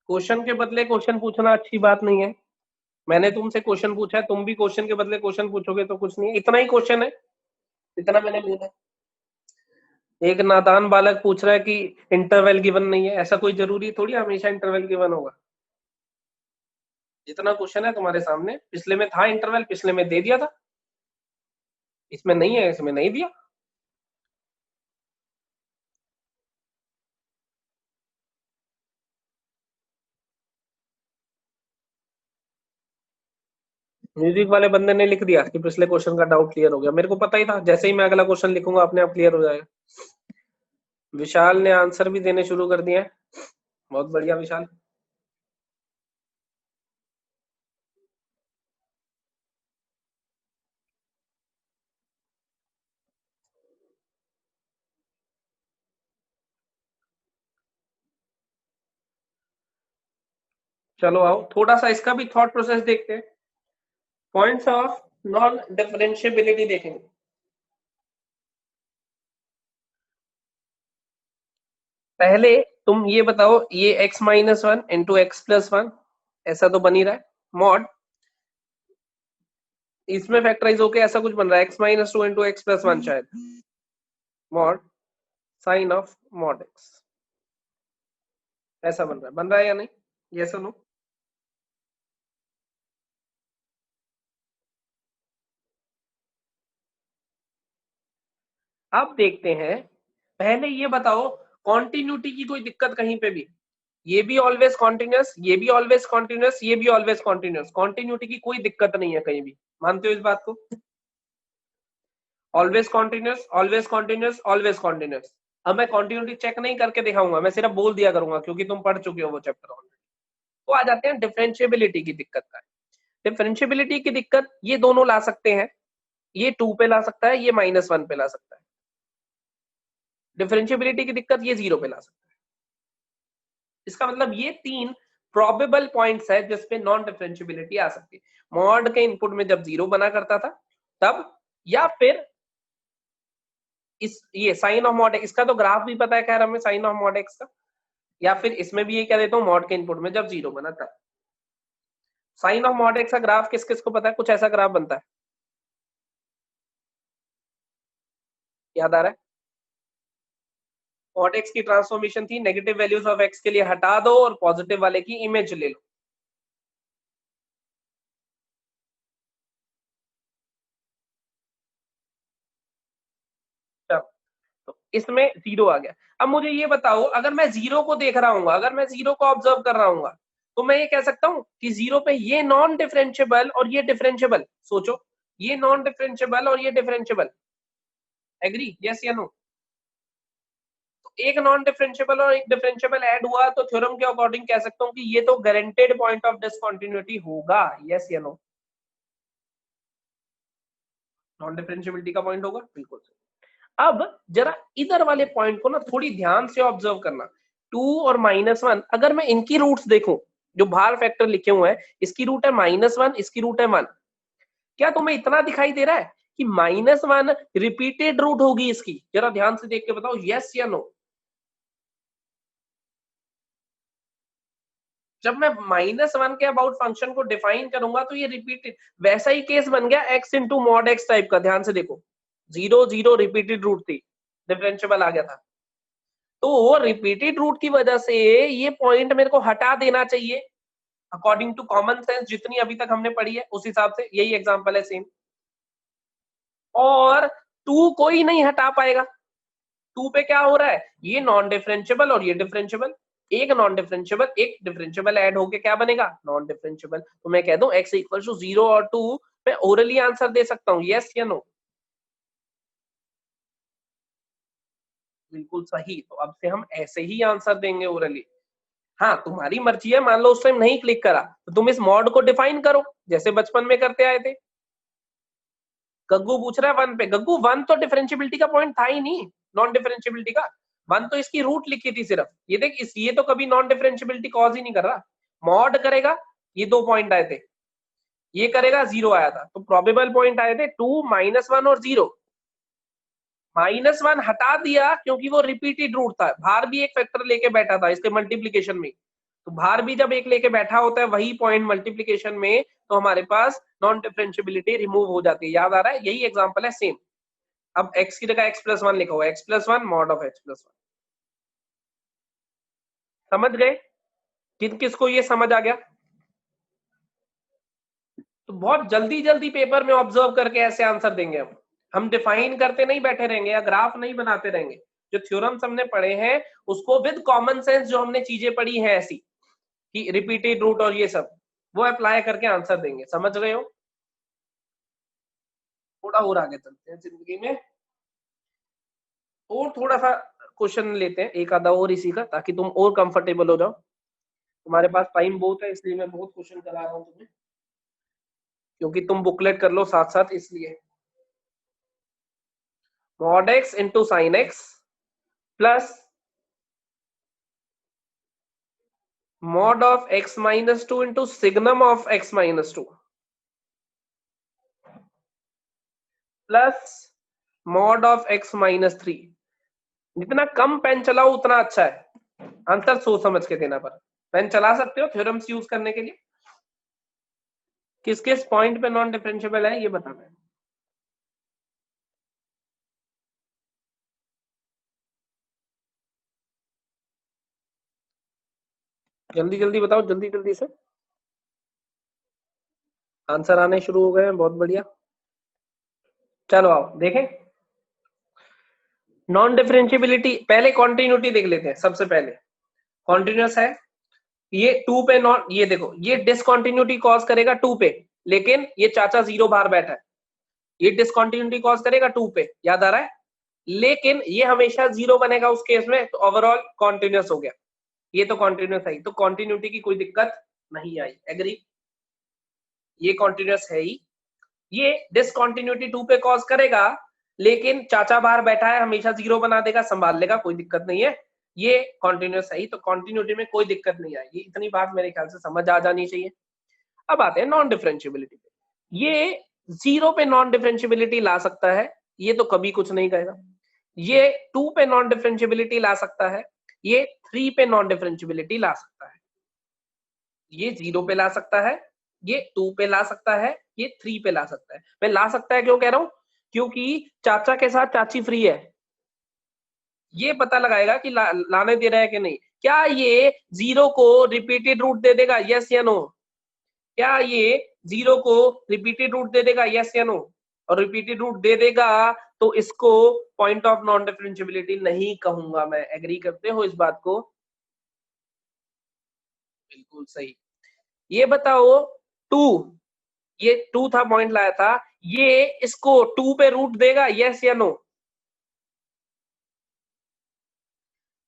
Question के बदले क्वेश्चन पूछना अच्छी बात नहीं है। मैंने तुमसे क्वेश्चन पूछा है, तुम भी क्वेश्चन के बदले क्वेश्चन पूछोगे तो कुछ नहीं है, इतना ही क्वेश्चन है, इतना मैंने बोला। एक नादान बालक पूछ रहा है कि इंटरवल गिवन नहीं है, ऐसा कोई जरूरी थोड़ी हमेशा इंटरवल गिवन होगा। जितना क्वेश्चन है तुम्हारे सामने, पिछले में था इंटरवल, पिछले में दे दिया था, इसमें नहीं है, इसमें नहीं दिया। म्यूजिक वाले बंदे ने लिख दिया कि पिछले क्वेश्चन का डाउट क्लियर हो गया, मेरे को पता ही था, जैसे ही मैं अगला क्वेश्चन लिखूंगा अपने आप क्लियर हो जाएगा। विशाल ने आंसर भी देने शुरू कर दिया है, बहुत बढ़िया विशाल। चलो आओ थोड़ा सा इसका भी थॉट प्रोसेस देखते हैं। पॉइंट्स ऑफ नॉन डिफरेंशिएबिलिटी देखेंगे। पहले तुम ये बताओ, ये x minus 1 into x plus 1 ऐसा तो बन ही रहा है, मॉड इसमें फैक्टराइज होके ऐसा कुछ बन रहा है x minus 2 into x plus 1 शायद, mod sine of mod x ऐसा बन रहा है या नहीं? ये सुनो, अब देखते हैं। पहले ये बताओ कॉन्टिन्यूटी की कोई दिक्कत कहीं पे भी? ये भी ऑलवेज कॉन्टिन्यूअस, ये भी ऑलवेज कॉन्टिन्यूअस, ये भी ऑलवेज कॉन्टिन्यूअस, कॉन्टिन्यूटी की कोई दिक्कत नहीं है कहीं भी, मानते हो इस बात को? Always continuous, always continuous, always continuous. अब मैं कॉन्टिन्यूटी चेक नहीं करके दिखाऊंगा, मैं सिर्फ बोल दिया करूंगा क्योंकि तुम पढ़ चुके हो वो चैप्टर ऑलरेडी। तो आ जाते हैं डिफरेंशिएबिलिटी की दिक्कत का। डिफरेंशिएबिलिटी की दिक्कत ये दोनों ला सकते हैं, ये 2 पे ला सकता है, ये -1 पे ला सकता है। डिफरेंशिएबिलिटी की दिक्कत ये 0 पे ला सकता है। इसका मतलब ये 3 प्रोबेबल पॉइंट्स है जिसपे नॉन डिफरेंशिएबिलिटी आ सकती है। मॉड के इनपुट में जब 0 बना करता था तब, या फिर इस ये साइन ऑफ मॉड इसका तो ग्राफ भी पता है खैर हमें साइन ऑफ मॉड एक्स का, या फिर इसमें भी ये कह देता हूँ मॉड के इनपुट में जब 0 बना तब। साइन ऑफ मॉड एक्स का ग्राफ किस किस को पता है? कुछ ऐसा ग्राफ बनता है, याद आ रहा है? मॉड एक्स की ट्रांसफॉर्मेशन थी नेगेटिव वैल्यूज ऑफ एक्स के लिए हटा दो और पॉजिटिव वाले की इमेज ले लो। तो इसमें 0 आ गया। अब मुझे ये बताओ, अगर मैं 0 को देख रहा हूँ, अगर मैं 0 को ऑब्जर्व कर रहा हूँ, तो मैं ये कह सकता हूँ कि 0 पे ये नॉन डिफरेंशिएबल और ये डिफरेंशिएबल, सोचो ये नॉन डिफरेंशिएबल और ये डिफरेंशिएबल, एग्री यस या नो? तो एक नॉन डिफरेंशिएबल और एक डिफरेंशिएबल ऐड हुआ तो थ्योरम के अकॉर्डिंग कह सकता हूँ कि ये तो गारंटेड पॉइंट ऑफ डिसकंटिन्यूटी होगा, यस या नो? नॉन डिफरेंशिएबिलिटी का पॉइंट होगा, बिल्कुल। अब जरा इधर वाले पॉइंट को ना थोड़ी ध्यान से ऑब्जर्व करना, 2 और -1, अगर मैं इनकी रूट्स देखूं, जो बाहर फैक्टर लिखे हुए हैं, इसकी रूट है -1, इसकी रूट है 1, क्या तुम्हें इतना दिखाई दे रहा है कि -1 रिपीटेड रूट होगी इसकी? जरा ध्यान से देख के बताओ यस या नो। जब मैं -1 के अबाउट फंक्शन को डिफाइन करूंगा तो ये रिपीटेड, वैसा ही केस बन गया x into mod x type का। ध्यान से देखो, 0 0 रिपीटेड रूट थी, डिफरेंशिएबल आ गया था, तो रिपीटेड रूट की वजह से ये पॉइंट मेरे को हटा देना चाहिए अकॉर्डिंग टू कॉमन सेंस, जितनी अभी तक हमने पढ़ी है उस हिसाब से यही एग्जांपल है सेम। और 2 कोई नहीं हटा पाएगा, 2 पे क्या हो रहा है, ये नॉन डिफरेंशिएबल और ये डिफरेंशिएबल, एक नॉन डिफरेंशिएबल एक डिफरेंशिएबल ऐड होके क्या बनेगा, नॉन डिफरेंशिएबल। तो मैं कह दूं x इक्वल टू 0 और 2, मैं ओरली आंसर दे सकता हूं यस या नो? बिल्कुल सही। तो अब से हम ऐसे ही आंसर देंगे ओरली। हाँ तुम्हारी मर्जी है, मान लो उस टाइम नहीं क्लिक करा तो तुम इस मॉड को डिफाइन करो जैसे बचपन में करते आए थे। गग्गू पूछ रहा है 1 पे, गग्गू 1 तो डिफरेंशिएबिलिटी का पॉइंट था ही नहीं, नॉन डिफरेंशिएबिलिटी का 1 तो इसकी रूट लिखी थी सिर्फ। ये देख इस ये तो कभी नॉन डिफरेंशिएबिलिटी कॉज ही नहीं कर रहा, मॉड करेगा ये 2 पॉइंट आए थे, ये करेगा 0 आया था, तो प्रोबेबल पॉइंट आए थे 2 -1 और 0। -1 हटा दिया क्योंकि वो रिपीटेड रूट था, बाहर भी एक फैक्टर लेके बैठा था इसके मल्टीप्लीकेशन में, तो बाहर भी जब एक लेके बैठा होता है वही पॉइंट मल्टीप्लीकेशन में, तो हमारे पास नॉन डिफरेंशिएबिलिटी रिमूव हो जाती है। याद आ रहा है? यही एग्जांपल है सेम। अब x की जगह x+1 लिखा हुआ है, x+1 मॉड ऑफ x+1। समझ गए? किन किसको ये समझ आ गया? तो बहुत जल्दी जल्दी पेपर में ऑब्जर्व करके ऐसे आंसर देंगे हम डिफाइन करते नहीं बैठे रहेंगे या ग्राफ नहीं बनाते रहेंगे। जो थ्योरम्स हमने पढ़े हैं उसको विद कॉमन सेंस, जो हमने चीजें पढ़ी हैं ऐसी कि रिपीटेड रूट और ये सब, वो अप्लाई करके आंसर देंगे। समझ रहे हो? थोड़ा और आगे चलते हैं जिंदगी में, और थोड़ा सा क्वेश्चन लेते हैं एक आधा और इसी का, ताकि तुम और कंफर्टेबल हो जाओ। तुम्हारे पास टाइम बहुत है इसलिए मैं बहुत क्वेश्चन करा रहा हूँ तुम्हें, क्योंकि तुम बुकलेट कर लो साथ साथ इसलिए। Mod x into sine x plus mod of x minus 2 into signum of x minus 2 plus mod of x minus 3। जितना कम पेन चलाओ उतना अच्छा है, आंसर सोच समझ के देना। पर पेन चला सकते हो थ्योरम्स यूज करने के लिए। किस किस पॉइंट पे नॉन डिफरेंशिएबल है ये बताना है। जल्दी जल्दी बताओ, जल्दी जल्दी से। आंसर आने शुरू हो गए हैं, बहुत बढ़िया। चलो आओ देखें नॉन डिफरेंशिएबिलिटी। पहले कॉन्टिन्यूटी देख लेते हैं। सबसे पहले कॉन्टिन्यूस है ये 2 पे, नॉन ये देखो ये डिसकंटिन्यूटी कॉज करेगा 2 पे, लेकिन ये चाचा 0 बाहर बैठा है, ये डिसकंटिन्यूटी कॉज करेगा 2 पे, याद आ रहा है? लेकिन ये हमेशा 0 बनेगा उस केस में, तो ओवरऑल कॉन्टिन्यूस हो गया। ये तो कॉन्टिन्यूस है, तो कॉन्टिन्यूटी की कोई दिक्कत नहीं आई, एग्री? ये कॉन्टिन्यूस है ही। ये डिसकंटिन्यूटी 2 पे कॉज करेगा, लेकिन चाचा बाहर बैठा है, हमेशा 0 बना देगा, संभाल लेगा, कोई दिक्कत नहीं है। ये कॉन्टिन्यूस है ही, तो कॉन्टिन्यूटी में कोई दिक्कत नहीं आएगी। इतनी बात मेरे ख्याल से समझ आ जानी चाहिए। अब आते हैं नॉन डिफरेंशिएबिलिटी पे। ये 0 पे नॉन डिफरेंशिएबिलिटी ला सकता है, ये तो कभी कुछ नहीं कहेगा। ये 2 पे नॉन डिफरेंशिएबिलिटी ला सकता है, ये 3 पे नॉन डिफरेंशिएबिलिटी ला सकता है, ये 0 पे ला सकता है, ये 2 पे ला सकता है, ये 3 पे ला सकता है। मैं ला सकता है क्यों कह रहा हूं? क्योंकि चाचा के साथ चाची फ्री है, ये पता लगाएगा कि लाने दे रहा है कि नहीं। क्या ये 0 को रिपीटेड रूट दे देगा, यस या नो? क्या ये 0 को रिपीटेड रूट दे देगा, यस या नो? और रिपीटेड रूट दे देगा तो इसको पॉइंट ऑफ नॉन डिफरेंशिएबिलिटी नहीं कहूंगा मैं। एग्री करते हो इस बात को? बिल्कुल सही। ये बताओ 2, ये 2 था, पॉइंट लाया था, ये इसको 2 पे रूट देगा, यस या नो?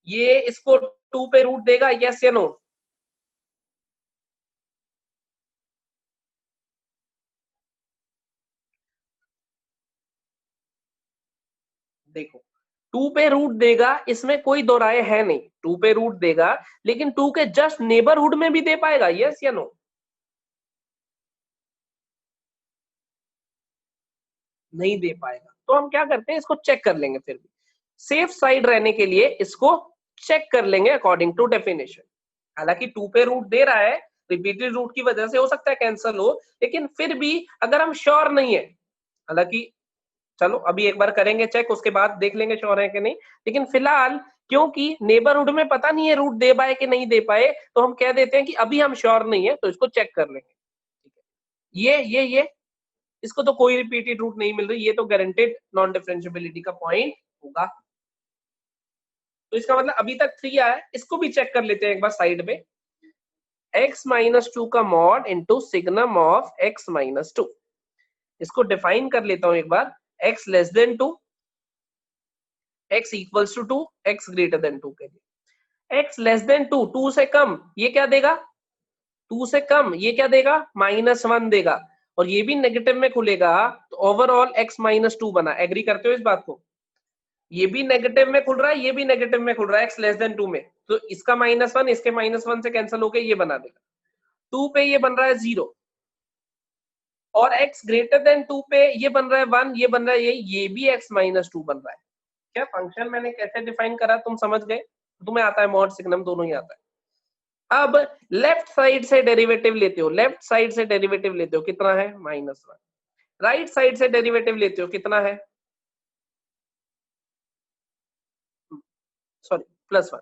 ये इसको 2 पे रूट देगा, यस या नो? देखो 2 पे रूट देगा, इसमें कोई दो राय है नहीं, 2 पे रूट देगा, लेकिन 2 के जस्ट नेबरहुड में भी दे पाएगा, यस या नो? नहीं दे पाएगा। तो हम क्या करते हैं, इसको चेक कर लेंगे, फिर भी सेफ साइड रहने के लिए इसको चेक कर लेंगे अकॉर्डिंग टू डेफिनेशन। हालांकि 2 पे रूट दे रहा है, रिपीटेड रूट की वजह से हो सकता है कैंसिल हो, लेकिन फिर भी अगर हम श्योर नहीं है, हालांकि चलो अभी एक बार करेंगे चेक, उसके बाद देख लेंगे श्योर है कि नहीं, लेकिन फिलहाल क्योंकि नेबरहुड में पता नहीं है रूट दे पाए कि नहीं दे पाए, तो हम कह देते हैं कि अभी हम श्योर नहीं है, तो इसको चेक कर लेंगे। ठीक है, ये इसको तो कोई रिपीटेड रूट नहीं मिल रही, ये तो गारंटेड नॉन डिफरेंशिएबिलिटी का पॉइंट होगा। तो इसका मतलब अभी तक 3 आया है, इसको भी चेक कर लेते हैं एक बार साइड में। x माइनस 2 का mod into signum of x minus 2, इसको डिफाइन कर लेता हूं एक बार। x less than 2, x equals to 2, x greater than 2 के लिए। x लेस देन 2, 2 से कम, ये क्या देगा? 2 से कम ये क्या देगा? -1 देगा, और ये भी नेगेटिव में खुलेगा, तो ओवरऑल x माइनस 2 बना। एग्री करते हो इस बात को? ये भी नेगेटिव में खुल रहा है, ये भी नेगेटिव में खुल रहा है, x लेस देन 2 में, तो इसका -1 इसके -1 से कैंसिल होकर ये बना देगा। 2 पे ये बन रहा है 0, और x ग्रेटर देन 2 पे ये बन रहा है 1, ये बन रहा है ये भी x माइनस 2 बन रहा है। क्या फंक्शन मैंने कैसे डिफाइन करा, तुम समझ गए? तुम्हें आता है मॉड सिग्नम, दोनों ही आता है। अब लेफ्ट साइड से डेरिवेटिव लेते हो, लेफ्ट साइड से डेरिवेटिव लेते हो, कितना है? -1। राइट साइड से डेरिवेटिव लेते हो, कितना है? सॉरी, +1।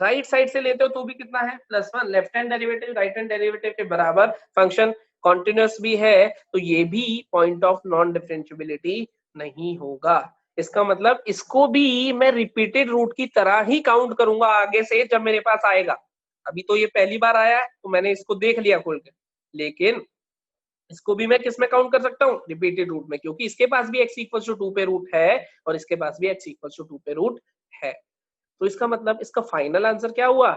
राइट साइड से लेते हो तो भी कितना है? +1। Left hand derivative right hand derivative के बराबर, फंक्शन कॉन्टिन्यूअस भी है, तो ये भी पॉइंट ऑफ नॉन डिफरेंशिएबिलिटी नहीं होगा। इसका मतलब इसको भी मैं रिपीटेड रूट की तरह ही काउंट करूंगा आगे से जब मेरे पास आएगा। अभी तो ये पहली बार आया है तो मैंने इसको देख लिया खोल के, लेकिन इसको भी मैं किस में काउंट कर सकता हूँ? रिपीटेड रूट में, क्योंकि इसके पास भी x इक्वल टू 2 पे रूट है और इसके पास भी x इक्वल टू 2 पे रूट है। तो इसका मतलब इसका फाइनल आंसर क्या हुआ?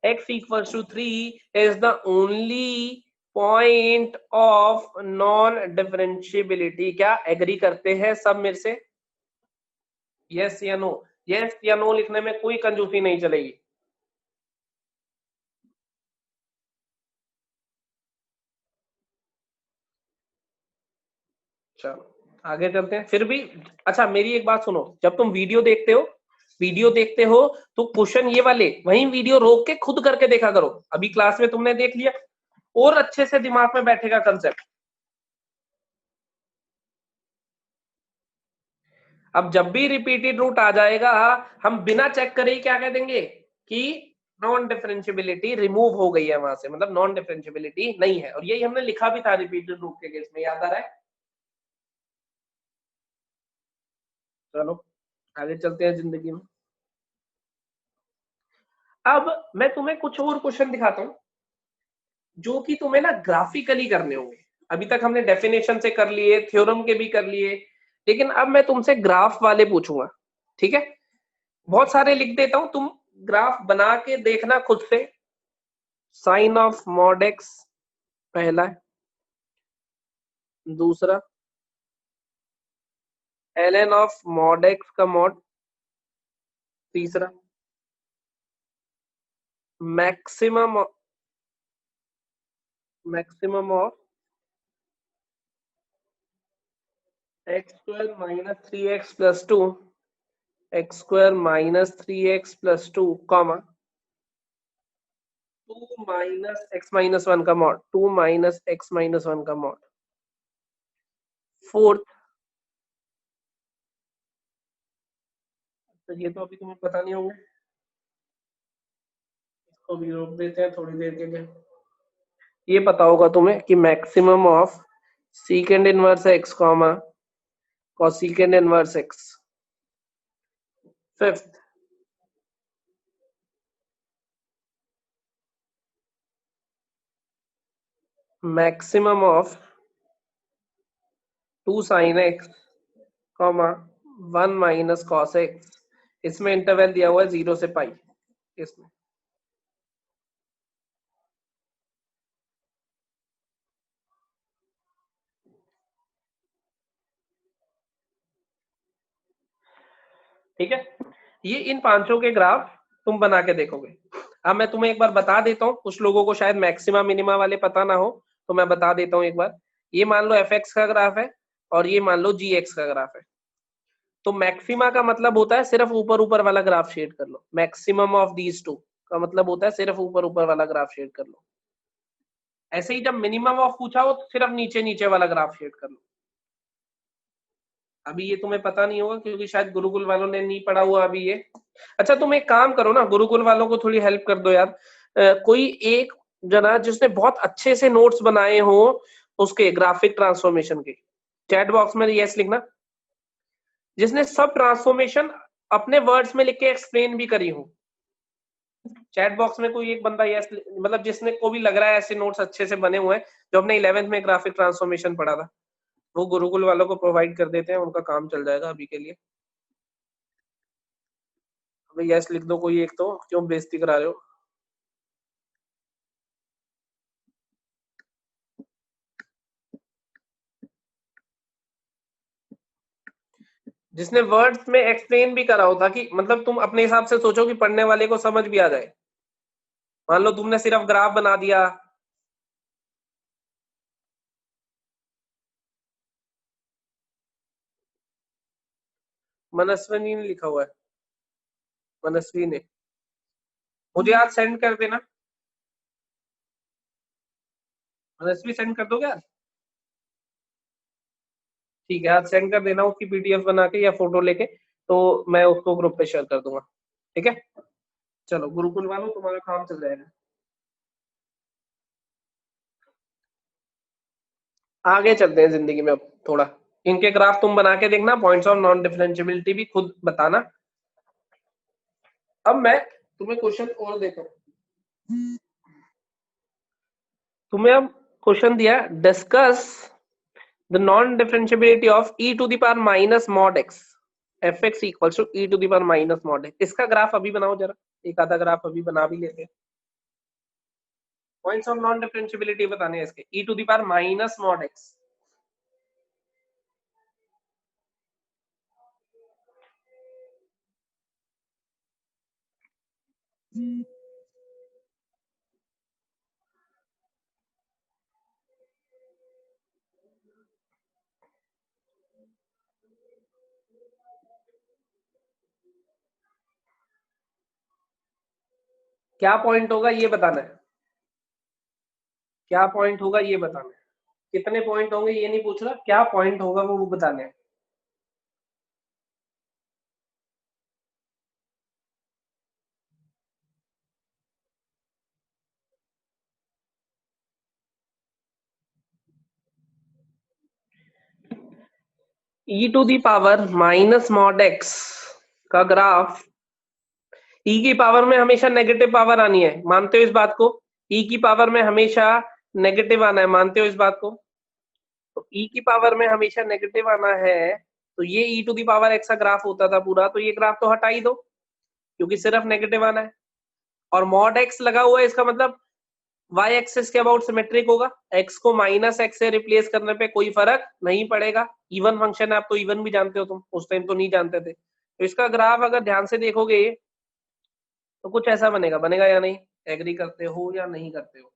x equals to 3 is the only point of non differentiability। क्या एग्री करते हैं सब मेरे से? यस या नो? यस या नो लिखने में कोई कंजूसी नहीं चलेगी। चलो आगे चलते हैं फिर भी। अच्छा मेरी एक बात सुनो, जब तुम वीडियो देखते हो तो क्वेश्चन ये वाले वहीं वीडियो रोक के खुद करके देखा करो। अभी क्लास में तुमने देख लिया, और अच्छे से दिमाग में बैठेगा कंसेप्ट। अब जब भी रिपीटेड रूट आ जाएगा, हम बिना चेक करे ही क्या कह देंगे कि नॉन डिफरेंशिएबिलिटी रिमूव हो गई है वहां से, मतलब नॉन डिफरेंशिएबिलिटी नहीं है। और यही हमने लिखा भी था रिपीटेड रूट के केस में, याद आ रहा है? चलो आगे चलते हैं जिंदगी में। अब मैं तुम्हें कुछ और क्वेश्चन दिखाता हूं जो कि तुम्हें ना ग्राफिकली करने होंगे। अभी तक हमने डेफिनेशन से कर लिए, थ्योरम के भी कर लिए, लेकिन अब मैं तुमसे ग्राफ वाले पूछूंगा। ठीक है, बहुत सारे लिख देता हूं, तुम ग्राफ बना के देखना खुद से। साइन ऑफ मॉड एक्स पहला है, दूसरा ln ऑफ मॉड एक्स का मॉड, तीसरा maximum of x12 - 3x + 2, x square minus 3x plus 2 comma 2 minus x minus 1 का मॉड 2 माइनस एक्स माइनस 1 का मॉड फोर्थ। तो ये तो अभी तुम्हें पता नहीं होंगे, इसको भी रोक देते हैं थोड़ी देर के लिए। ये पता होगा तुम्हें कि maximum of सीकेंड inverse x comma cosecant inverse x. Fifth, maximum of 2 sine x comma 1 minus cos x. इसमें इंटरवल दिया हुआ है 0 से पाई। इसमें ठीक है, ये इन पांचों के ग्राफ तुम बना के देखोगे। अब मैं तुम्हें एक बार बता देता हूँ, कुछ लोगों को शायद मैक्सिमा मिनिमा वाले पता ना हो, तो मैं बता देता हूँ एक बार। ये मान लो एफ एक्स का ग्राफ है और ये मान लो जी एक्स का ग्राफ है। तो मैक्सिमा का मतलब होता है सिर्फ ऊपर ऊपर वाला ग्राफ शेड कर लो। मैक्सिमम ऑफ दीज टू का मतलब होता है सिर्फ ऊपर ऊपर वाला ग्राफ शेड कर लो। ऐसे ही जब मिनिमम ऑफ पूछा हो तो सिर्फ नीचे नीचे वाला ग्राफ शेड कर लो। अभी ये तुम्हें पता नहीं होगा क्योंकि शायद गुरुकुल वालों ने नहीं पढ़ा हुआ अभी ये। अच्छा तुम एक काम करो ना, गुरुकुल वालों को थोड़ी हेल्प कर दो यार। कोई एक जना जिसने बहुत अच्छे से नोट्स बनाए हो उसके ग्राफिक ट्रांसफॉर्मेशन के, चैट बॉक्स में यस लिखना, जिसने सब ट्रांसफॉर्मेशन अपने वर्ड्स में लिख के एक्सप्लेन भी करी हो। चैट बॉक्स में कोई एक बंदा यस, मतलब जिसने को भी लग रहा है ऐसे नोट्स अच्छे से बने हुए हैं, जो अपने 11th में ग्राफिक ट्रांसफॉर्मेशन पढ़ा था, वो गुरुकुल वालों को प्रोवाइड कर देते हैं, उनका काम चल जाएगा अभी के लिए। अभी यस लिख दो कोई एक, तो क्यों बेइज्जती करा रहे हो। जिसने वर्ड्स में एक्सप्लेन भी करा हो, ताकि मतलब तुम अपने हिसाब से सोचो कि पढ़ने वाले को समझ भी आ जाए। मान लो तुमने सिर्फ ग्राफ बना दिया। मनस्विनी ने लिखा हुआ है, मनस्वी ने। मुझे आज सेंड कर देना, मनस्वी सेंड कर दोगे आज? ठीक है, आज सेंड कर देना उसकी पीडीएफ बना के या फोटो लेके, तो मैं उसको ग्रुप पे शेयर कर दूंगा। ठीक है, चलो गुरुकुल वालों तुम्हारा काम चल जाएगा। आगे चलते हैं जिंदगी में अब थोड़ा। इनके ग्राफ तुम बना के देखना, पॉइंट्स ऑफ नॉन डिफरेंशियबिलिटी भी खुद बताना। अब मैं तुम्हें क्वेश्चन और देता हूँ। तुम्हें अब क्वेश्चन दिया, discuss the non differentiability of e to the power minus mod x f x equals to e to the power minus mod x। इसका ग्राफ अभी बनाओ जरा, एक आधा ग्राफ अभी बना भी लेते हैं। पॉइंट्स ऑफ नॉन डिफरेंशियबिलिटी बताने हैं इसके, e to the power minus mod x। क्या पॉइंट होगा ये बताना है, क्या पॉइंट होगा ये बताना है। कितने पॉइंट होंगे ये नहीं पूछ रहा, क्या पॉइंट होगा वो बताने हैं। e to the power minus mod x का ग्राफ, e की पावर में हमेशा नेगेटिव पावर आनी है, मानते हो इस बात को? e की पावर में हमेशा नेगेटिव आना है, मानते हो इस बात को? तो e की पावर में हमेशा नेगेटिव आना है, तो ये e to the power x का ग्राफ होता था पूरा, तो ये ग्राफ तो हटा ही दो क्योंकि सिर्फ नेगेटिव आना है। और मॉड x लगा हुआ है, इसका मतलब y एक्सिस के अबाउट सिमेट्रिक होगा, x को माइनस x से रिप्लेस करने पे कोई फर्क नहीं पड़ेगा। इवन फंक्शन है, आप तो इवन भी जानते हो, तुम उस टाइम तो नहीं जानते थे। तो इसका ग्राफ अगर ध्यान से देखोगे तो कुछ ऐसा बनेगा, बनेगा या नहीं? एग्री करते हो या नहीं करते हो?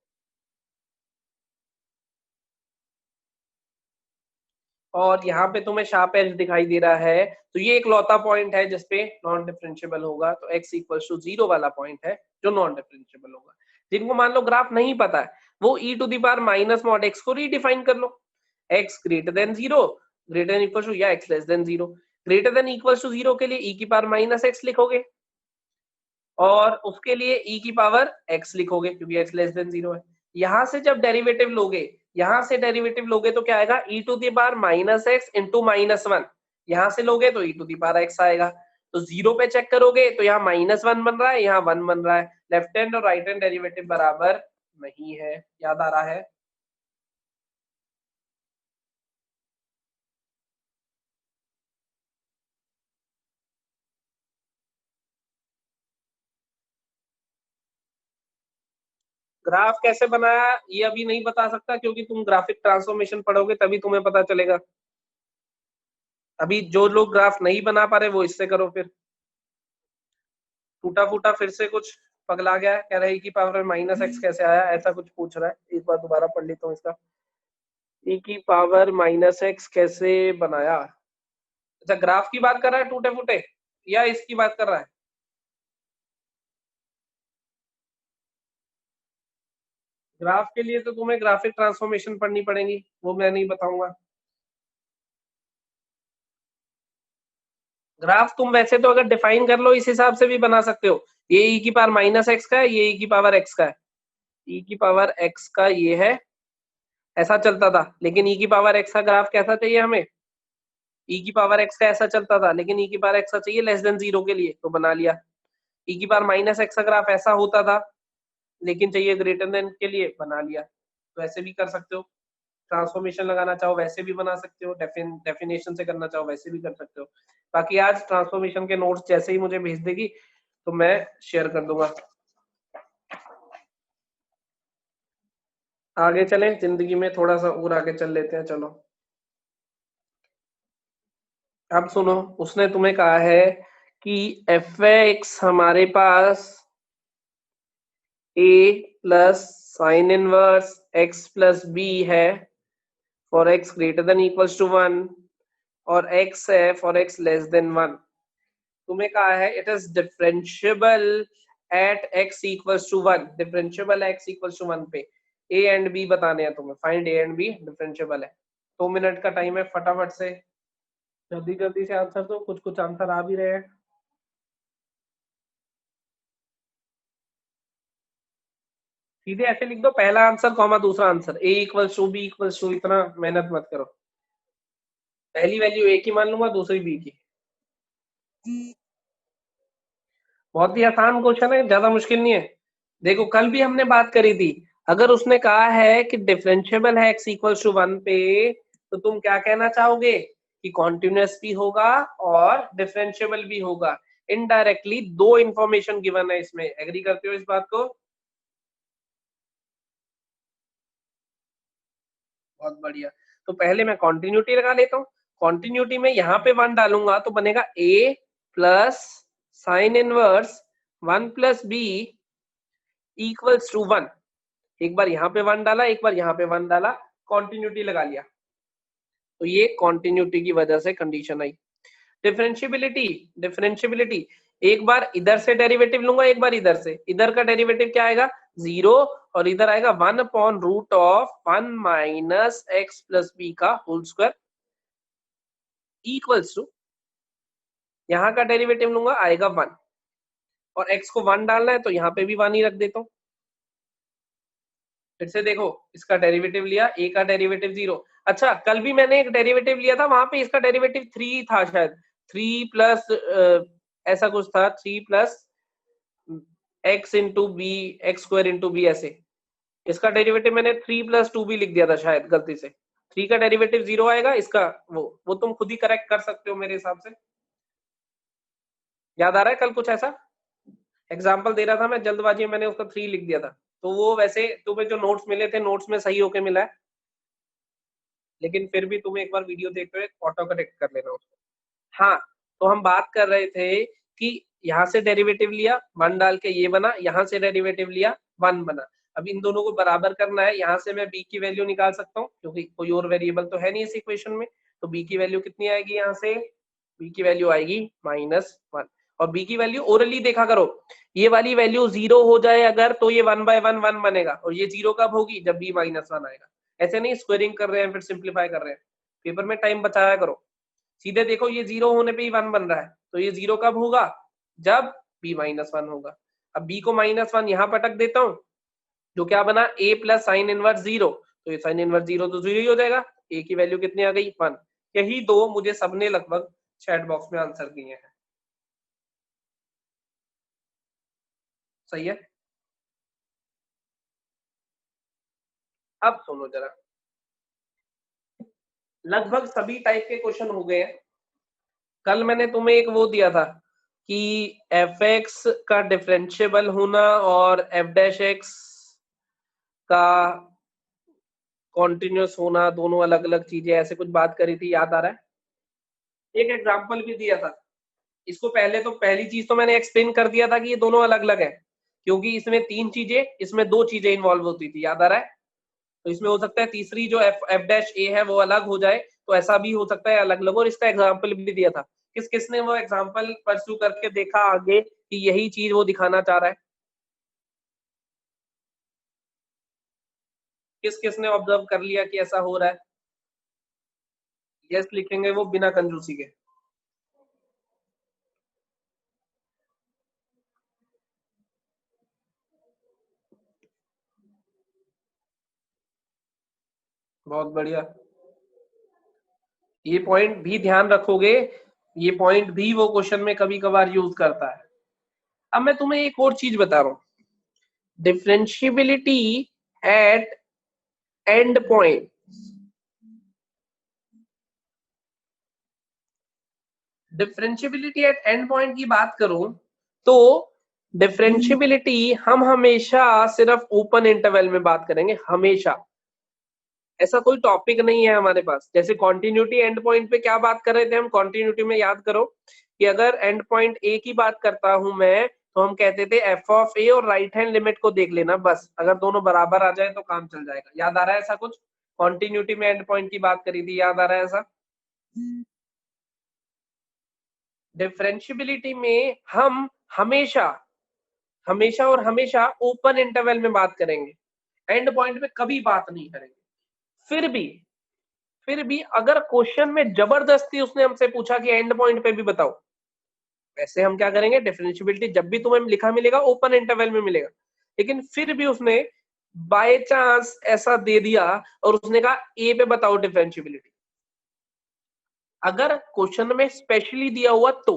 और यहाँ पे तुम्हें शार्प एज दिखाई दे रहा है, तो ये एक लौता पॉइंट है जिसपे नॉन डिफरेंशिएबल होगा, तो x इक्वल्स टू 0 वाला पॉइंट है जो नॉन डिफरेंशिएबल होगा। जिनको मान लो ग्राफ नहीं पता है वो e to the power minus mod x को रीडिफाइन कर लो, x greater than 0 greater than equal to या x less than 0, greater than equal to 0 के लिए e की पावर माइनस x लिखोगे और उसके लिए e की पावर x लिखोगे क्योंकि x लेस देन 0 है। यहां से जब डेरिवेटिव लोगे, यहां से डेरिवेटिव लोगे तो क्या आएगा, e to the power minus x into minus 1, यहां से लोगे तो e to the power x आएगा। तो 0 पे चेक करोगे तो यहाँ -1 बन रहा है, यहाँ 1 बन रहा है, लेफ्ट हैंड और राइट हैंड डेरिवेटिव बराबर नहीं है, याद आ रहा है। ग्राफ कैसे बनाया ये अभी नहीं बता सकता क्योंकि तुम ग्राफिक ट्रांसफॉर्मेशन पढ़ोगे तभी तुम्हें पता चलेगा। अभी जो लोग ग्राफ नहीं बना पा रहे वो इससे करो, फिर टूटा फूटा फिर से कुछ पगला गया, कह रहे कि पावर माइनस x कैसे आया, ऐसा कुछ पूछ रहा है। एक बार दोबारा पढ़ लेता हूँ इसका, e की पावर माइनस x कैसे बनाया। अच्छा ग्राफ की बात कर रहा है टूटे फूटे या इसकी बात कर रहा है? ग्राफ के लिए तो तुम्हें ग्राफिक ट्रांसफॉर्मेशन पढ़नी पड़ेगी, वो मैं नहीं बताऊंगा। ग्राफ तुम वैसे तो अगर डिफाइन कर लो इस हिसाब से भी बना सकते हो, ये e की पावर माइनस x का है, ये e की पावर x का है, e की पावर x का ये है, ऐसा चलता था। लेकिन e की पावर x का ग्राफ कैसा चाहिए हमें, e की पावर x का ऐसा चलता था, लेकिन e की पावर x का चाहिए लेस देन 0 के लिए, तो बना लिया। e की पावर माइनस x का ग्राफ ऐसा होता था लेकिन चाहिए ग्रेटर देन के लिए, बना लिया। तो ऐसे भी कर सकते हो, ट्रांसफॉर्मेशन लगाना चाहो वैसे भी बना सकते हो, डेफिनेशन से करना चाहो वैसे भी कर सकते हो। बाकी आज ट्रांसफॉर्मेशन के नोट्स जैसे ही मुझे भेज देगी तो मैं शेयर कर दूंगा। आगे चलें, जिंदगी में थोड़ा सा और आगे चल लेते हैं, चलो। अब सुनो, उसने तुम्हें कहा है कि f(x) हमारे पास a plus sine inverse x plus b है for x greater than equals to 1 और x है फॉर x लेस देन 1। तुम्हें कहा है it is differentiable at x equals to 1, differentiable x equals to 1 पे a एंड b बताने हैं तुम्हें, find a and b differentiable है। 2 मिनट का टाइम है, फटाफट से जल्दी जल्दी से आंसर दो, कुछ कुछ आंसर आ भी रहे हैं। सीधे ऐसे लिख दो, पहला आंसर कॉमा दूसरा answer, a equals to b equals to, इतना मेहनत मत करो। पहली वैल्यू a की मान लूंगा, दूसरी b की। बहुत ही आसान क्वेश्चन है, ज्यादा मुश्किल नहीं है। देखो कल भी हमने बात करी थी, अगर उसने कहा है कि डिफरेंशिएबल है x इक्वल्स टू 1 पे, तो तुम क्या कहना चाहोगे कि कॉन्टिन्यूअस भी होगा और डिफरेंशिएबल भी होगा। इनडायरेक्टली दो इंफॉर्मेशन गिवन है इसमें, एग्री करते हो इस बात को? बहुत बढ़िया। तो पहले मैं कॉन्टिन्यूटी लगा लेता हूँ। कॉन्टिन्यूटी में यहाँ पे 1 डालूंगा तो बनेगा a plus sine inverse 1 plus b equals to 1। एक बार यहाँ पे 1 डाला, एक बार यहाँ पे 1 डाला, कॉन्टिन्यूटी लगा लिया, तो ये कॉन्टिन्यूटी की वजह से कंडीशन आई। डिफरेंशिएबिलिटी, डिफरेंशिएबिलिटी एक बार इधर से डेरिवेटिव लूंगा, एक बार इधर से, इधर का डेरिवेटिव क्या आएगा 0 और इधर आएगा 1 upon root of 1 minus x plus b का होल स्क्वायर इक्वल्स टू, यहाँ का डेरिवेटिव लूंगा आएगा 1 और x को 1 डालना है तो यहाँ पे भी 1 ही रख देता हूँ। फिर से देखो, इसका डेरिवेटिव लिया, a का डेरिवेटिव 0। अच्छा कल भी मैंने एक डेरिवेटिव लिया था, वहां पे इसका डेरिवेटिव 3 था शायद, 3 प्लस ऐसा कुछ था, 3 plus x into b, x square into b, ऐसे। इसका डेरिवेटिव मैंने 3 प्लस 2 भी लिख दिया था शायद गलती से। 3 का डेरिवेटिव 0 आएगा, इसका वो तुम खुद ही करेक्ट कर सकते हो मेरे हिसाब से। याद आ रहा है कल कुछ ऐसा एग्जाम्पल दे रहा था मैं, जल्दबाजी में मैंने उसका 3 लिख दिया था, तो वो वैसे तुम्हें जो नोट्स मिले थे नोट्स में सही होके मिला है, लेकिन फिर भी तुम्हें एक बार वीडियो देखते हुए ऑटो करेक्ट कर लेना उसको। हाँ, तो हम बात कर रहे थे कि यहाँ से डेरिवेटिव लिया 1 डाल के ये बना, यहाँ से डेरिवेटिव लिया 1 बना। अब इन दोनों को बराबर करना है, यहाँ से मैं b की वैल्यू निकाल सकता हूँ क्योंकि कोई और वेरिएबल तो है नहीं इस इक्वेशन में, तो बी की वैल्यू कितनी आएगी यहाँ से, बी की वैल्यू आएगी -1। और बी की वैल्यू ओरली देखा करो, ये वाली वैल्यू 0 हो जाए अगर तो ये 1/1 1 बनेगा, और ये 0 कब होगी, जब b -1 आएगा। ऐसे नहीं स्क्वायरिंग कर रहे हैं फिर सिंप्लीफाई कर रहे हैं, पेपर में टाइम बचाया करो। सीधे देखो ये 0 होने पे ही 1 बन रहा है, तो ये 0 कब होगा, जब b -1 होगा। अब b को -1 यहाँ पटक देता हूँ, जो क्या बना a प्लस साइन इनवर्स 0, तो ये साइन इनवर्स 0 तो 0 ही हो जाएगा। a की वैल्यू कितनी आ गई, 1। यही दो मुझे सबने लगभग चैट बॉक्स में आंसर दिए हैं। सही है। अब सुनो जरा, लगभग सभी टाइप के क्वेश्चन हो गए हैं। कल मैंने तुम्हें एक वो दिया था कि f(x) का डिफरेंशिएबल होना और f'(x) का कॉन्टिन्यूस होना, दोनों अलग अलग चीजें, ऐसे कुछ बात करी थी, याद आ रहा है। एक एग्जांपल भी दिया था। इसको पहले तो पहली चीज तो मैंने एक्सप्लेन कर दिया था कि ये दोनों अलग अलग है, क्योंकि इसमें 3 चीजें, इसमें 2 चीजें इन्वॉल्व होती थी, याद आ रहा है। तो इसमें हो सकता है तीसरी जो f'(a) है वो अलग हो जाए, तो ऐसा भी हो सकता है अलग अलग, और इसका एग्जाम्पल भी दिया था। किस किसने वो एग्जाम्पल परस्यू करके देखा आगे कि यही चीज वो दिखाना चाह रहा है, किस किसने ऑब्जर्व कर लिया कि ऐसा हो रहा है। यस लिखेंगे वो बिना कंजूसी के। बहुत बढ़िया, ये पॉइंट भी ध्यान रखोगे, ये पॉइंट भी वो क्वेश्चन में कभी कभार यूज करता है। अब मैं तुम्हें एक और चीज बता रहा हूँ, differentiability at end point. Differentiability at end point की बात करूं तो डिफरेंशिएबिलिटी हम हमेशा सिर्फ ओपन इंटरवल में बात करेंगे, हमेशा। ऐसा कोई टॉपिक नहीं है हमारे पास। जैसे कॉन्टिन्यूटी एंड पॉइंट पे क्या बात कर रहे थे हम, कॉन्टिन्यूटी में याद करो कि अगर एंड पॉइंट ए की बात करता हूं मैं, तो हम कहते थे f(a) और राइट हैंड लिमिट को देख लेना, बस अगर दोनों बराबर आ जाए तो काम चल जाएगा। याद आ रहा है ऐसा कुछ, कॉन्टिन्यूटी में एंड पॉइंट की बात करी थी, याद आ रहा है ऐसा। डिफरेंशिएबिलिटी में हम हमेशा हमेशा और हमेशा ओपन इंटरवल में बात करेंगे, एंड पॉइंट पे कभी बात नहीं करेंगे। फिर भी अगर क्वेश्चन में जबरदस्ती उसने हमसे पूछा कि एंड पॉइंट पे भी बताओ, वैसे हम क्या करेंगे, डिफरेंशिएबिलिटी जब भी तुम्हें लिखा मिलेगा ओपन इंटरवल में मिलेगा। लेकिन फिर भी उसने बाय चांस ऐसा दे दिया और उसने कहा ए पे बताओ डिफरेंशिएबिलिटी, अगर क्वेश्चन में स्पेशली दिया हुआ तो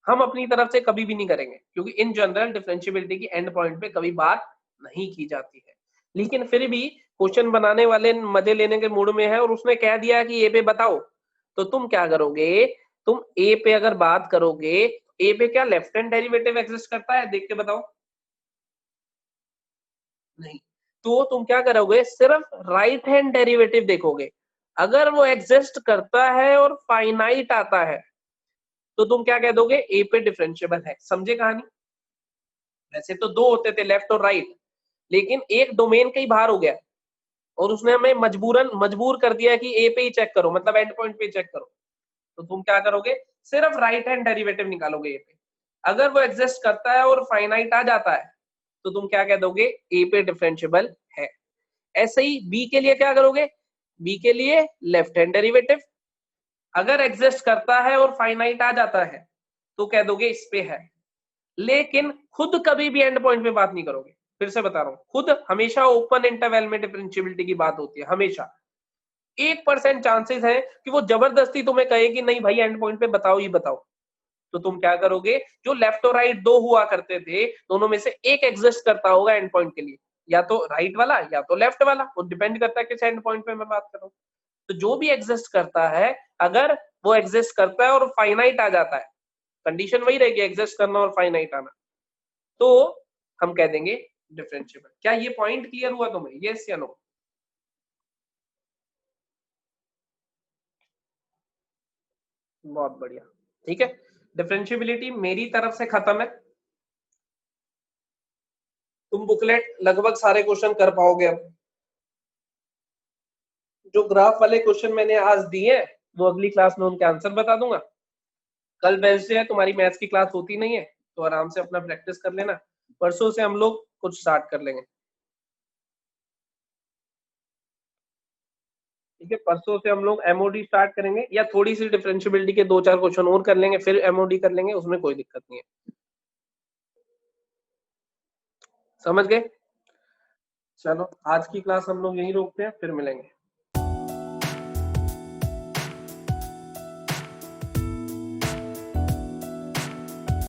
हम अपनी तरफ से कभी भी नहीं करेंगे, क्योंकि इन जनरल डिफरेंशिएबिलिटी की एंड पॉइंट पे कभी बात नहीं की जाती है। लेकिन फिर भी क्वेश्चन बनाने वाले मजे लेने के मूड में है और उसने कह दिया कि ए पे बताओ, तो तुम क्या करोगे, तुम ए पे अगर बात करोगे, ए पे क्या लेफ्ट हैंड डेरिवेटिव एग्जिस्ट करता है, देख के बताओ। नहीं, तो तुम क्या करोगे, सिर्फ राइट हैंड डेरिवेटिव देखोगे। अगर वो एग्जिस्ट करता है और फाइनाइट आता है, तो तुम क्या कह दोगे, ए पे डिफरेंशिएबल है। समझे कहानी। वैसे तो दो होते थे, लेफ्ट और राइट, लेकिन एक डोमेन कहीं बाहर हो गया और उसने हमें मजबूर कर दिया कि ए पे ही चेक करो, मतलब एंड पॉइंट पे चेक करो। तो तुम क्या करोगे, सिर्फ राइट हैंड डेरिवेटिव निकालोगे ए पे। अगर वो एग्जिस्ट करता है और फाइनाइट आ जाता है, तो तुम क्या कह दोगे, ए पे डिफरेंशिएबल है। ऐसे ही बी के लिए क्या करोगे, बी के लिए लेफ्ट हैंड डेरिवेटिव, अगर एग्जिस्ट करता है और फाइनाइट आ जाता है तो कह दोगे इस पे है। लेकिन खुद कभी भी एंड पॉइंट पे बात नहीं करोगे। फिर से बता रहा हूं, खुद हमेशा ओपन इंटरवल में डिफरेंशिएबिलिटी की बात होती है, हमेशा। 1% चांसेस है कि वो जबरदस्ती तुम्हें कहे कि नहीं भाई एंड पॉइंट पे बताओ ही बताओ, तो तुम क्या करोगे, जो लेफ्ट और राइट दो हुआ करते थे, दोनों में से एक एग्जिस्ट करता होगा एंड पॉइंट के लिए, या तो राइट वाला या तो लेफ्ट वाला, वो डिपेंड करता है किस एंड पॉइंट पे मैं बात कर रहा हूँ। तो जो भी एग्जिस्ट करता है, अगर वो एग्जिस्ट करता है और फाइनाइट आ जाता है, कंडीशन वही रहेगी, एग्जिस्ट करना और फाइनाइट आना, तो हम कह देंगे डिफरेंशिएबल। क्या ये पॉइंट क्लियर हुआ तुम्हें, यस या नो। बहुत बढ़िया, ठीक है। डिफरेंशिएबिलिटी मेरी तरफ से खत्म है। तुम बुकलेट लगभग सारे क्वेश्चन कर पाओगे। अब जो ग्राफ वाले क्वेश्चन मैंने आज दिए, वो अगली क्लास में उनके आंसर बता दूंगा। कल वेडनेसडे है, तुम्हारी मैथ्स की क्लास होती नहीं है, तो आराम से अपना प्रैक्टिस कर लेना। परसों से हम लोग कुछ स्टार्ट कर लेंगे, ठीक है। परसों से हम लोग एमओडी स्टार्ट करेंगे, या थोड़ी सी डिफरेंशियबिलिटी के 2-4 क्वेश्चन और कर लेंगे, फिर एमओडी कर लेंगे, उसमें कोई दिक्कत नहीं है। समझ गए? चलो आज की क्लास हम लोग यहीं रोकते हैं, फिर मिलेंगे।